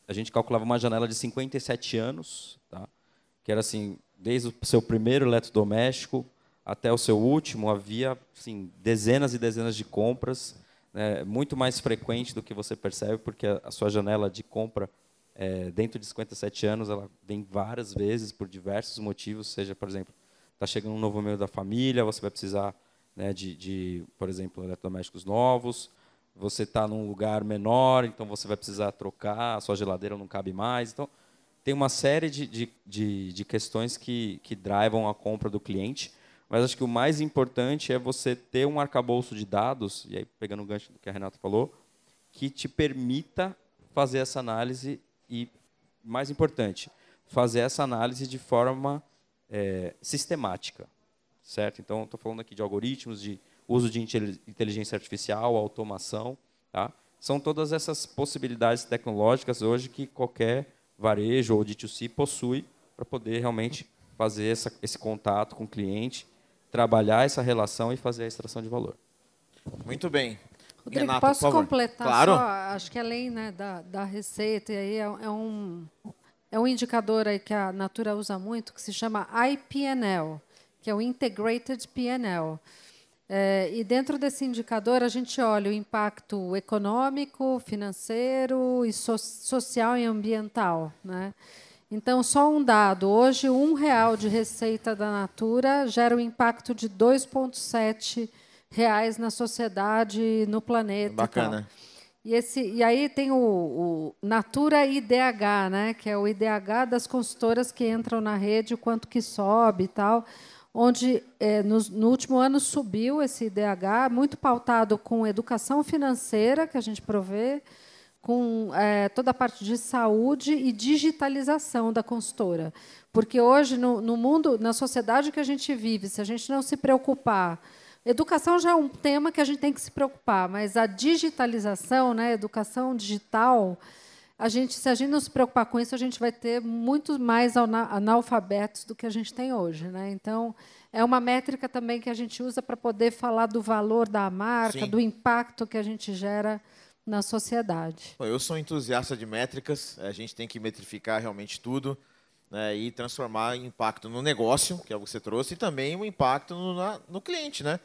a gente calculava uma janela de 57 anos, tá? Que era assim, desde o seu primeiro eletrodoméstico até o seu último, havia assim, dezenas e dezenas de compras, né, muito mais frequente do que você percebe, porque a sua janela de compra, dentro de 57 anos, ela vem várias vezes por diversos motivos, seja, por exemplo, está chegando um novo membro da família, você vai precisar, né, por exemplo, eletrodomésticos novos. Você está num lugar menor, então você vai precisar trocar, a sua geladeira não cabe mais. Então, tem uma série de questões que drivam a compra do cliente, mas acho que o mais importante é você ter um arcabouço de dados, e aí pegando o gancho do que a Renata falou, que te permita fazer essa análise e, mais importante, fazer essa análise de forma sistemática, certo? Então, estou falando aqui de algoritmos, de uso de inteligência artificial, automação, tá? São todas essas possibilidades tecnológicas hoje que qualquer varejo ou D2C possui para poder realmente fazer esse contato com o cliente, trabalhar essa relação e fazer a extração de valor. Muito bem. Rodrigo, Renata, posso por favor. completar? Claro. Só, acho que além, né, da receita, e aí é um indicador aí que a Natura usa muito, que se chama IPNL, que é o Integrated P&L. E dentro desse indicador, a gente olha o impacto econômico, financeiro, e social e ambiental, né? Então, só um dado. Hoje, R$ 1 de receita da Natura gera um impacto de R$ 2,7 na sociedade, no planeta. Bacana. E aí tem o Natura IDH, né? Que é o IDH das consultoras que entram na rede, o quanto que sobe e tal, onde no último ano subiu esse IDH, muito pautado com educação financeira, que a gente provê, com toda a parte de saúde e digitalização da consultora. Porque hoje, no mundo, na sociedade que a gente vive, se a gente não se preocupar Educação já é um tema que a gente tem que se preocupar, mas a digitalização, né, a educação digital, se a gente não se preocupar com isso, a gente vai ter muito mais analfabetos do que a gente tem hoje, né? Então, é uma métrica também que a gente usa para poder falar do valor da marca, Sim. do impacto que a gente gera na sociedade. Bom, eu sou entusiasta de métricas, a gente tem que metrificar realmente tudo, né, e transformar impacto no negócio, que é o que você trouxe, e também o impacto no cliente, né?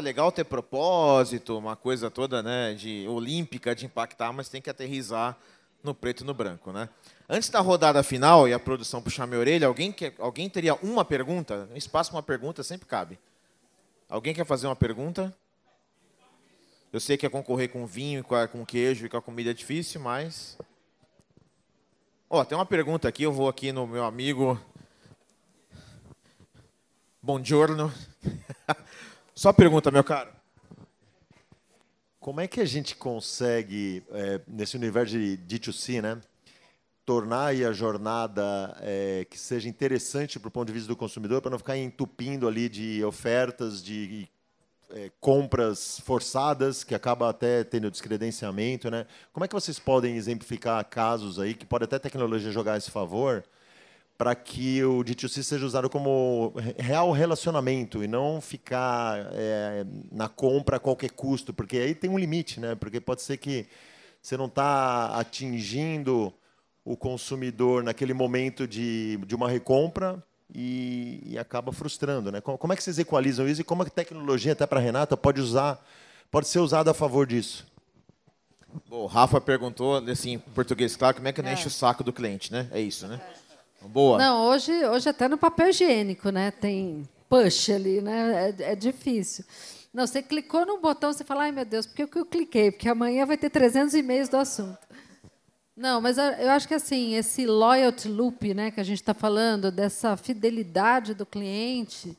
Legal ter propósito, uma coisa toda, né, de olímpica de impactar, mas tem que aterrissar no preto e no branco, né? Antes da rodada final e a produção puxar minha orelha, alguém teria uma pergunta? Um espaço para uma pergunta sempre cabe. Alguém quer fazer uma pergunta? Eu sei que é concorrer com vinho, com queijo e com a comida é difícil, mas... Tem uma pergunta aqui, eu vou aqui no meu amigo... Buongiorno. Só pergunta, meu caro. Como é que a gente consegue, nesse universo de D2C, né, tornar aí a jornada que seja interessante para o ponto de vista do consumidor, para não ficar entupindo ali de ofertas, de compras forçadas, que acaba até tendo descredenciamento, né? Como é que vocês podem exemplificar casos aí, que pode até a tecnologia jogar a esse favor, para que o D2C seja usado como real relacionamento e não ficar na compra a qualquer custo, porque aí tem um limite, né? Porque pode ser que você não está atingindo o consumidor naquele momento de uma recompra e acaba frustrando, né? Como é que vocês equalizam isso e como a tecnologia, até para a Renata, pode ser usada a favor disso? O Rafa perguntou, assim, em português claro, como é que não enche o saco do cliente, né? É isso, né? Boa. Não, hoje até no papel higiênico, né? Tem push ali, né? É difícil. Não, você clicou no botão, você fala, ai, meu Deus, por que eu cliquei? Porque amanhã vai ter 300 e-mails do assunto. Não, mas eu acho que assim, esse loyalty loop, né, que a gente está falando, dessa fidelidade do cliente,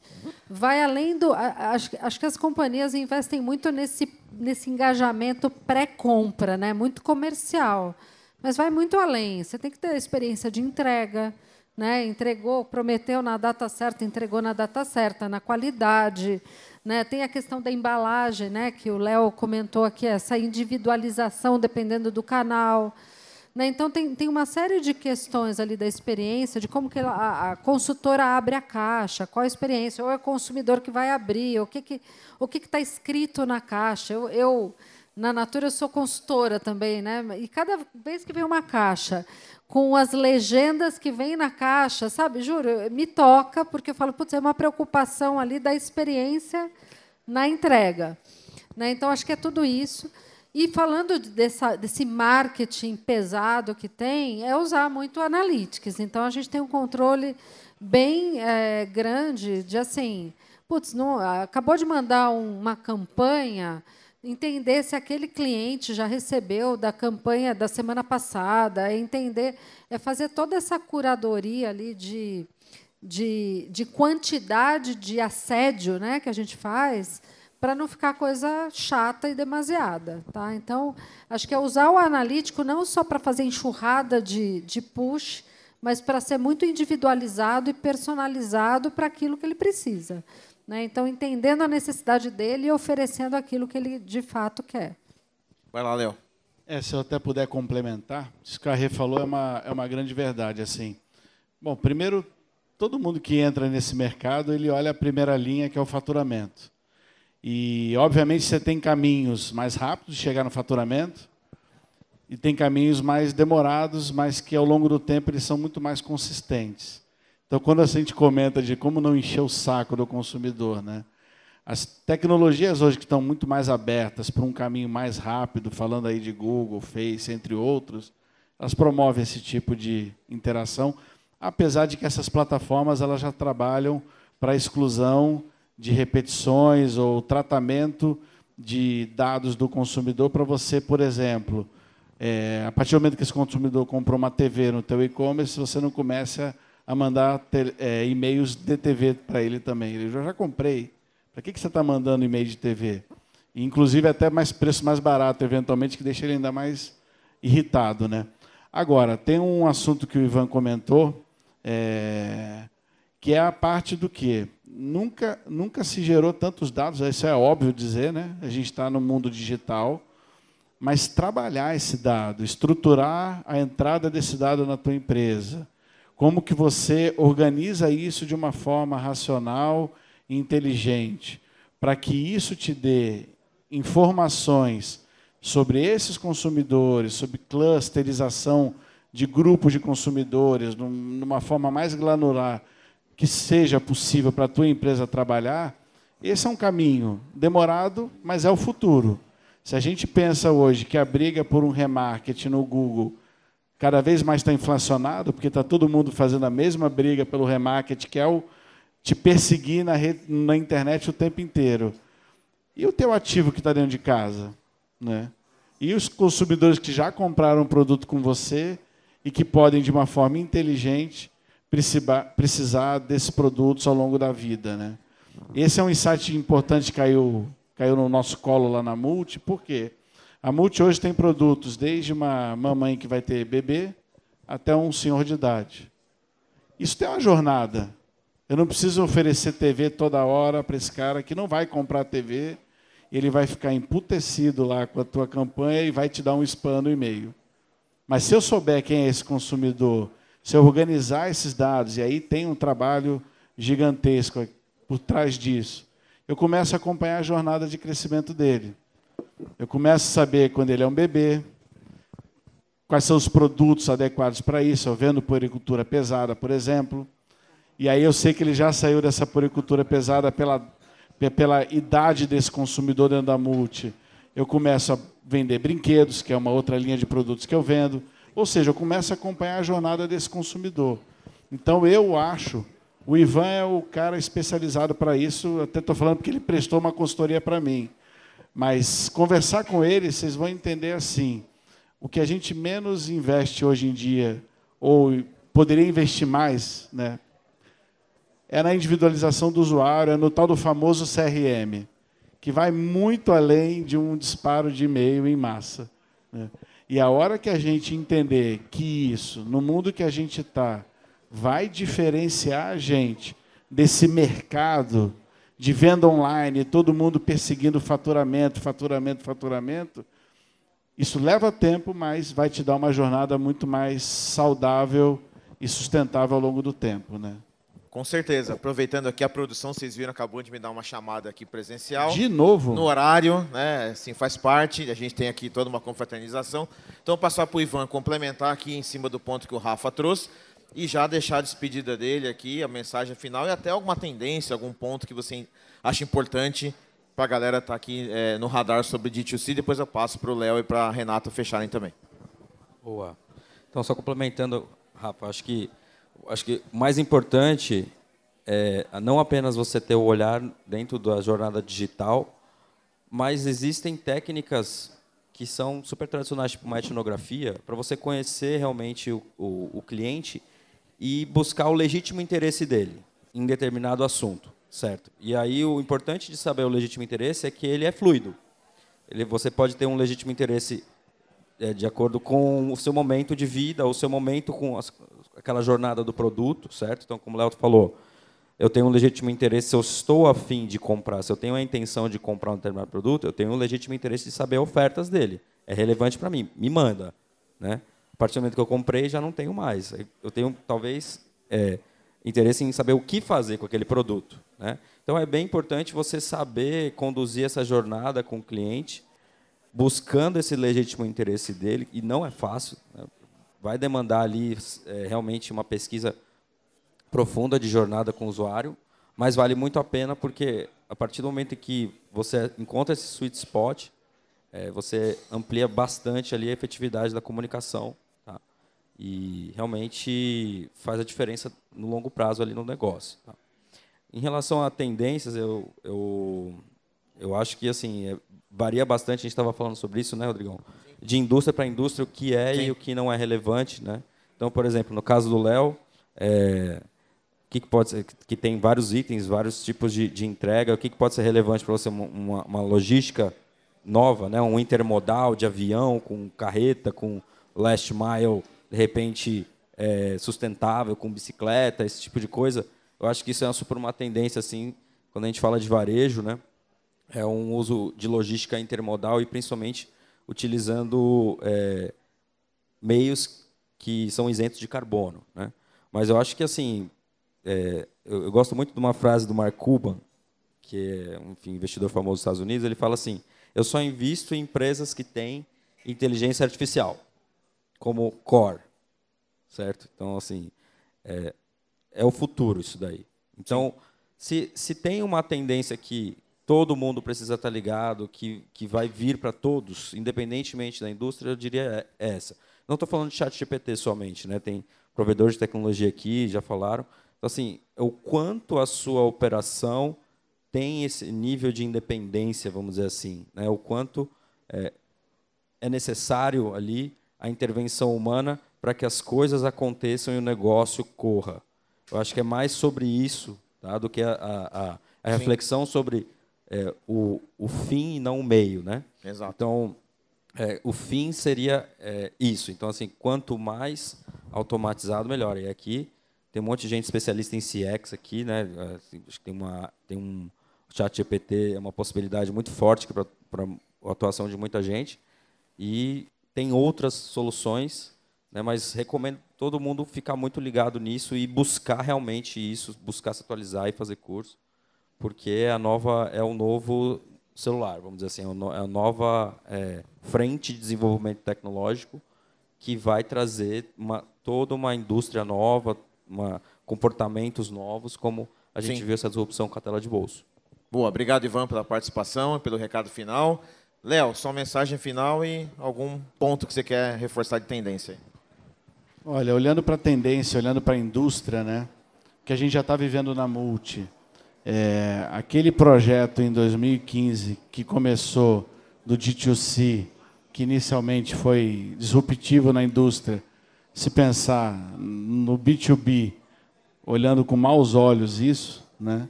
vai além do... Acho que as companhias investem muito nesse engajamento pré-compra, né, muito comercial, mas vai muito além. Você tem que ter a experiência de entrega, né, entregou, prometeu na data certa, entregou na data certa, na qualidade, né, tem a questão da embalagem, né, que o Léo comentou aqui, essa individualização dependendo do canal. Então, tem uma série de questões ali da experiência, de como que a consultora abre a caixa, qual a experiência, ou é o consumidor que vai abrir, o que está escrito na caixa. Na Natura, eu sou consultora também, né? E cada vez que vem uma caixa, com as legendas que vem na caixa, sabe, juro, me toca, porque eu falo, putz, é uma preocupação ali da experiência na entrega. Então, acho que é tudo isso. E falando desse marketing pesado que tem, é usar muito analytics. Então, a gente tem um controle bem grande de, assim, putz, acabou de mandar uma campanha, entender se aquele cliente já recebeu da campanha da semana passada, fazer toda essa curadoria ali de quantidade de assédio, né, que a gente faz, para não ficar coisa chata e demasiada. Tá? Então, acho que é usar o analítico não só para fazer enxurrada de push, mas para ser muito individualizado e personalizado para aquilo que ele precisa. Né? Então, entendendo a necessidade dele e oferecendo aquilo que ele, de fato, quer. Vai lá, Léo. Se eu até puder complementar, isso que a Rê falou é uma grande verdade. Assim. Bom, primeiro, todo mundo que entra nesse mercado, ele olha a primeira linha, que é o faturamento. E, obviamente, você tem caminhos mais rápidos de chegar no faturamento e tem caminhos mais demorados, mas que, ao longo do tempo, eles são muito mais consistentes. Então, quando a gente comenta de como não encher o saco do consumidor, né? As tecnologias hoje que estão muito mais abertas para um caminho mais rápido, falando aí de Google, Face, entre outros, elas promovem esse tipo de interação, apesar de que essas plataformas elas já trabalham para a exclusão de repetições ou tratamento de dados do consumidor para você, por exemplo, a partir do momento que esse consumidor comprou uma TV no teu e-commerce, você não começa a mandar e-mails de TV para ele também. Ele já comprei. Para que você está mandando e-mail de TV? E, inclusive, até preço mais barato, eventualmente, que deixa ele ainda mais irritado. Né? Agora, tem um assunto que o Ivan comentou, que é a parte do quê? Nunca se gerou tantos dados, isso é óbvio dizer, né? A gente está no mundo digital, mas trabalhar esse dado, estruturar a entrada desse dado na tua empresa, como que você organiza isso de uma forma racional e inteligente, para que isso te dê informações sobre esses consumidores, sobre clusterização de grupos de consumidores, numa forma mais granular que seja possível para a tua empresa trabalhar, esse é um caminho demorado, mas é o futuro. Se a gente pensa hoje que a briga por um remarketing no Google cada vez mais está inflacionado, porque está todo mundo fazendo a mesma briga pelo remarketing, que é o te perseguir na internet o tempo inteiro. E o teu ativo que está dentro de casa? Né? E os consumidores que já compraram um produto com você e que podem, de uma forma inteligente, precisar desses produtos ao longo da vida. Né? Esse é um insight importante que caiu no nosso colo lá na Multi. Por quê? A Multi hoje tem produtos desde uma mamãe que vai ter bebê até um senhor de idade. Isso tem uma jornada. Eu não preciso oferecer TV toda hora para esse cara que não vai comprar TV, ele vai ficar emputecido lá com a tua campanha e vai te dar um spam no e-mail. Mas se eu souber quem é esse consumidor, se eu organizar esses dados, e aí tem um trabalho gigantesco por trás disso, eu começo a acompanhar a jornada de crescimento dele. Eu começo a saber quando ele é um bebê, quais são os produtos adequados para isso. Eu vendo puericultura pesada, por exemplo, e aí eu sei que ele já saiu dessa puericultura pesada pela idade desse consumidor dentro da Multi. Eu começo a vender brinquedos, que é uma outra linha de produtos que eu vendo. Ou seja, eu começo a acompanhar a jornada desse consumidor. Então, eu acho... O Ivan é o cara especializado para isso. Até estou falando porque ele prestou uma consultoria para mim. Mas conversar com ele, vocês vão entender assim. O que a gente menos investe hoje em dia, ou poderia investir mais, né, é na individualização do usuário, é no tal do famoso CRM, que vai muito além de um disparo de e-mail em massa. Né? E a hora que a gente entender que isso, no mundo que a gente está, vai diferenciar a gente desse mercado de venda online, todo mundo perseguindo faturamento, isso leva tempo, mas vai te dar uma jornada muito mais saudável e sustentável ao longo do tempo. Né? Com certeza. Aproveitando aqui a produção, vocês viram, acabou de me dar uma chamada aqui presencial. De novo? No horário, né? Assim, faz parte, a gente tem aqui toda uma confraternização. Então, passar para o Ivan complementar aqui em cima do ponto que o Rafa trouxe e já deixar a despedida dele aqui, a mensagem final e até alguma tendência, algum ponto que você acha importante para a galera estar aqui no radar sobre D2C. Depois eu passo para o Léo e para a Renata fecharem também. Boa. Então, só complementando, Rafa, acho que o mais importante é não apenas você ter o olhar dentro da jornada digital, mas existem técnicas que são super tradicionais, tipo uma etnografia, para você conhecer realmente o cliente e buscar o legítimo interesse dele em determinado assunto, certo? E aí o importante de saber o legítimo interesse é que ele é fluido. Você pode ter um legítimo interesse de acordo com o seu momento de vida, o seu momento com aquela jornada do produto, certo? Então, como o Léo falou, eu tenho um legítimo interesse, se eu estou a fim de comprar, se eu tenho a intenção de comprar um determinado produto, eu tenho um legítimo interesse de saber ofertas dele. É relevante para mim, me manda. Né? A partir do momento que eu comprei, já não tenho mais. Eu tenho, talvez, interesse em saber o que fazer com aquele produto. Né? Então, é bem importante você saber conduzir essa jornada com o cliente, buscando esse legítimo interesse dele, e não é fácil. Né? Vai demandar ali realmente uma pesquisa profunda de jornada com o usuário, mas vale muito a pena porque, a partir do momento em que você encontra esse sweet spot, você amplia bastante ali a efetividade da comunicação, tá? E realmente faz a diferença no longo prazo ali no negócio. Tá? Em relação a tendências, eu acho que assim varia bastante. A gente estava falando sobre isso, né, Rodrigão? De indústria para indústria, o que é e o que não é relevante, né? Então, por exemplo, no caso do Léo, que pode ser, que tem vários itens, vários tipos de entrega, o que pode ser relevante para você, uma logística nova, né? Um intermodal de avião com carreta, com last mile, de repente sustentável, com bicicleta, esse tipo de coisa. eu acho que isso é super uma tendência, assim, quando a gente fala de varejo, né? É um uso de logística intermodal e, principalmente, utilizando meios que são isentos de carbono, né? Mas eu acho que, assim, eu gosto muito de uma frase do Mark Cuban, que é um investidor famoso dos Estados Unidos. Ele fala assim: eu só invisto em empresas que têm inteligência artificial como core, certo? Então, assim, é o futuro isso daí. Então, se tem uma tendência que todo mundo precisa estar ligado, que vai vir para todos, independentemente da indústria, eu diria essa. Não estou falando de ChatGPT somente, né? Tem provedores de tecnologia aqui, já falaram. Então, assim, o quanto a sua operação tem esse nível de independência, vamos dizer assim, né? O quanto é necessário ali a intervenção humana para que as coisas aconteçam e o negócio corra. Eu acho que é mais sobre isso, tá, do que a reflexão sobre o fim e não o meio, né? Exato. Então, o fim seria isso. Então, assim, quanto mais automatizado, melhor. E aqui tem um monte de gente especialista em CX aqui, né? Acho que tem um ChatGPT, é uma possibilidade muito forte para a atuação de muita gente. E tem outras soluções, né? Mas recomendo todo mundo ficar muito ligado nisso e buscar realmente isso, buscar se atualizar e fazer curso, porque é o novo celular, vamos dizer assim, é a nova frente de desenvolvimento tecnológico que vai trazer toda uma indústria nova, comportamentos novos, como a gente viu essa disrupção com a tela de bolso. Boa, obrigado, Ivan, pela participação e pelo recado final. Léo, sua mensagem final e algum ponto que você quer reforçar de tendência. Olha, olhando para a tendência, olhando para a indústria, né, que a gente já está vivendo na Multi, aquele projeto em 2015 que começou do D2C, que inicialmente foi disruptivo na indústria, se pensar no B2B, olhando com maus olhos isso, né,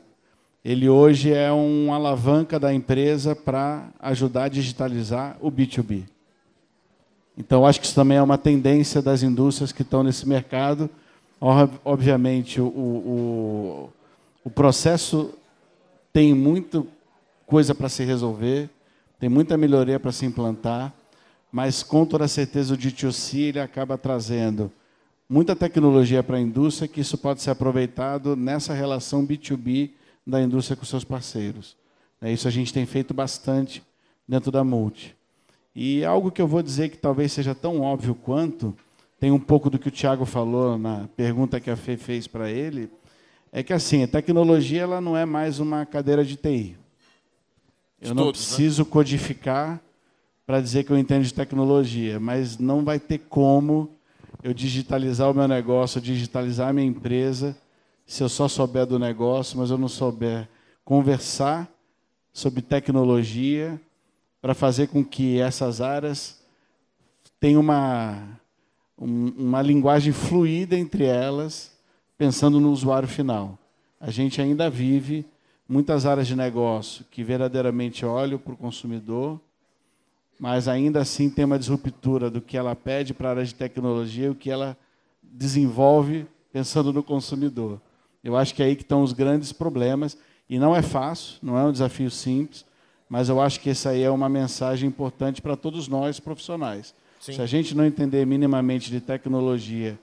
ele hoje é uma alavanca da empresa para ajudar a digitalizar o B2B. Então, acho que isso também é uma tendência das indústrias que estão nesse mercado. Obviamente, o processo tem muita coisa para se resolver, tem muita melhoria para se implantar, mas, com toda certeza, o D2C ele acaba trazendo muita tecnologia para a indústria, que isso pode ser aproveitado nessa relação B2B da indústria com seus parceiros. Isso a gente tem feito bastante dentro da Multi. E algo que eu vou dizer que talvez seja tão óbvio quanto, tem um pouco do que o Thiago falou na pergunta que a Fê fez para ele, é que assim, a tecnologia ela não é mais uma cadeira de TI. Eu não preciso codificar para dizer que eu entendo de tecnologia, mas não vai ter como eu digitalizar o meu negócio, digitalizar a minha empresa, se eu só souber do negócio, mas eu não souber conversar sobre tecnologia para fazer com que essas áreas tenham uma linguagem fluida entre elas, pensando no usuário final. A gente ainda vive muitas áreas de negócio que verdadeiramente olham para o consumidor, mas ainda assim tem uma disruptura do que ela pede para a área de tecnologia e o que ela desenvolve pensando no consumidor. Eu acho que é aí que estão os grandes problemas, e não é fácil, não é um desafio simples, mas eu acho que essa aí é uma mensagem importante para todos nós, profissionais. Sim. Se a gente não entender minimamente de tecnologia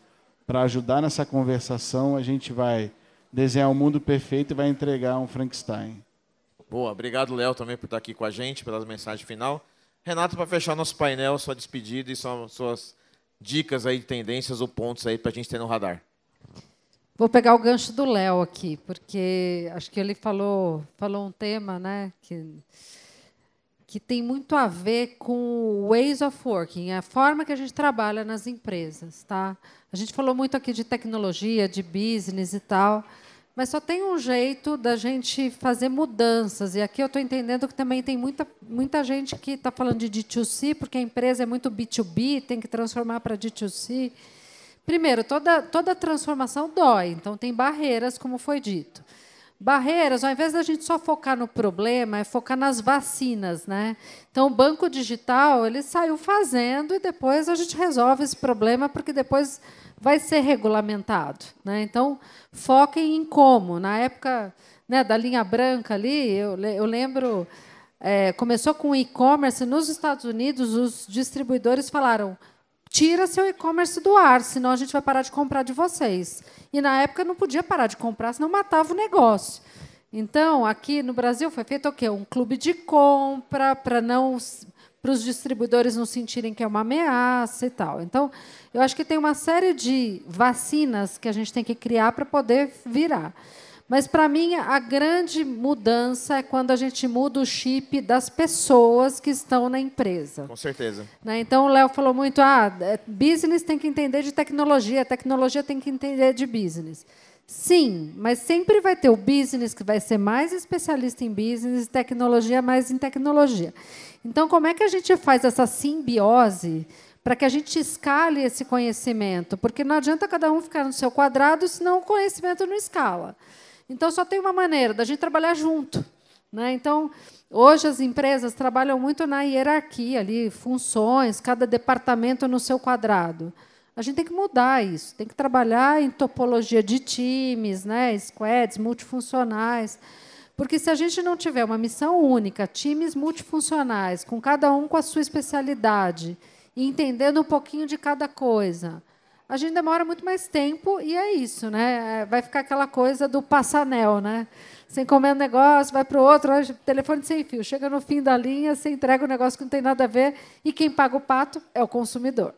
para ajudar nessa conversação, a gente vai desenhar um mundo perfeito e vai entregar um Frankenstein. Boa, obrigado, Léo, também por estar aqui com a gente, pela mensagem final. Renato, para fechar nosso painel, sua despedida e suas dicas aí de tendências ou pontos aí para a gente ter no radar. Vou pegar o gancho do Léo aqui, porque acho que ele falou um tema, né, que tem muito a ver com ways of working, a forma que a gente trabalha nas empresas, tá? A gente falou muito aqui de tecnologia, de business e tal, mas só tem um jeito da gente fazer mudanças. E aqui eu estou entendendo que também tem muita gente que está falando de D2C, porque a empresa é muito B2B, tem que transformar para D2C. Primeiro, toda transformação dói, então tem barreiras, como foi dito. barreiras, ao invés da gente só focar no problema, é focar nas vacinas, né? Então, o banco digital ele saiu fazendo e depois a gente resolve esse problema, porque depois vai ser regulamentado, né? Então, foquem em como. Na época, né, da linha branca ali, eu lembro, começou com o e-commerce. Nos Estados Unidos, os distribuidores falaram: tira seu e-commerce do ar, senão a gente vai parar de comprar de vocês. E, na época, não podia parar de comprar, senão matava o negócio. Então, aqui no Brasil, foi feito o quê? Um clube de compra para os distribuidores não sentirem que é uma ameaça e tal. Então, eu acho que tem uma série de vacinas que a gente tem que criar para poder virar. Mas, para mim, a grande mudança é quando a gente muda o chip das pessoas que estão na empresa. Com certeza. Né? Então, o Léo falou muito, business tem que entender de tecnologia, tecnologia tem que entender de business. Sim, mas sempre vai ter o business que vai ser mais especialista em business, tecnologia mais em tecnologia. Então, como é que a gente faz essa simbiose para que a gente escale esse conhecimento? Porque não adianta cada um ficar no seu quadrado, senão o conhecimento não escala. Então, só tem uma maneira, da gente trabalhar junto. Né? Então, hoje as empresas trabalham muito na hierarquia, ali, funções, cada departamento no seu quadrado. A gente tem que mudar isso, tem que trabalhar em topologia de times, né? Squads, multifuncionais. Porque se a gente não tiver uma missão única, times multifuncionais, com cada um com a sua especialidade, e entendendo um pouquinho de cada coisa, a gente demora muito mais tempo e é isso, né? Vai ficar aquela coisa do passanel, né? Você encomenda um negócio, vai para o outro, telefone sem fio. Chega no fim da linha, você entrega um negócio que não tem nada a ver e quem paga o pato é o consumidor.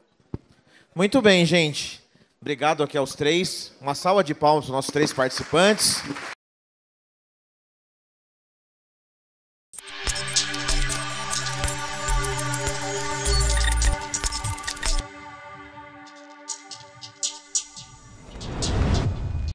Muito bem, gente. Obrigado aqui aos três. Uma salva de palmas para os nossos três participantes.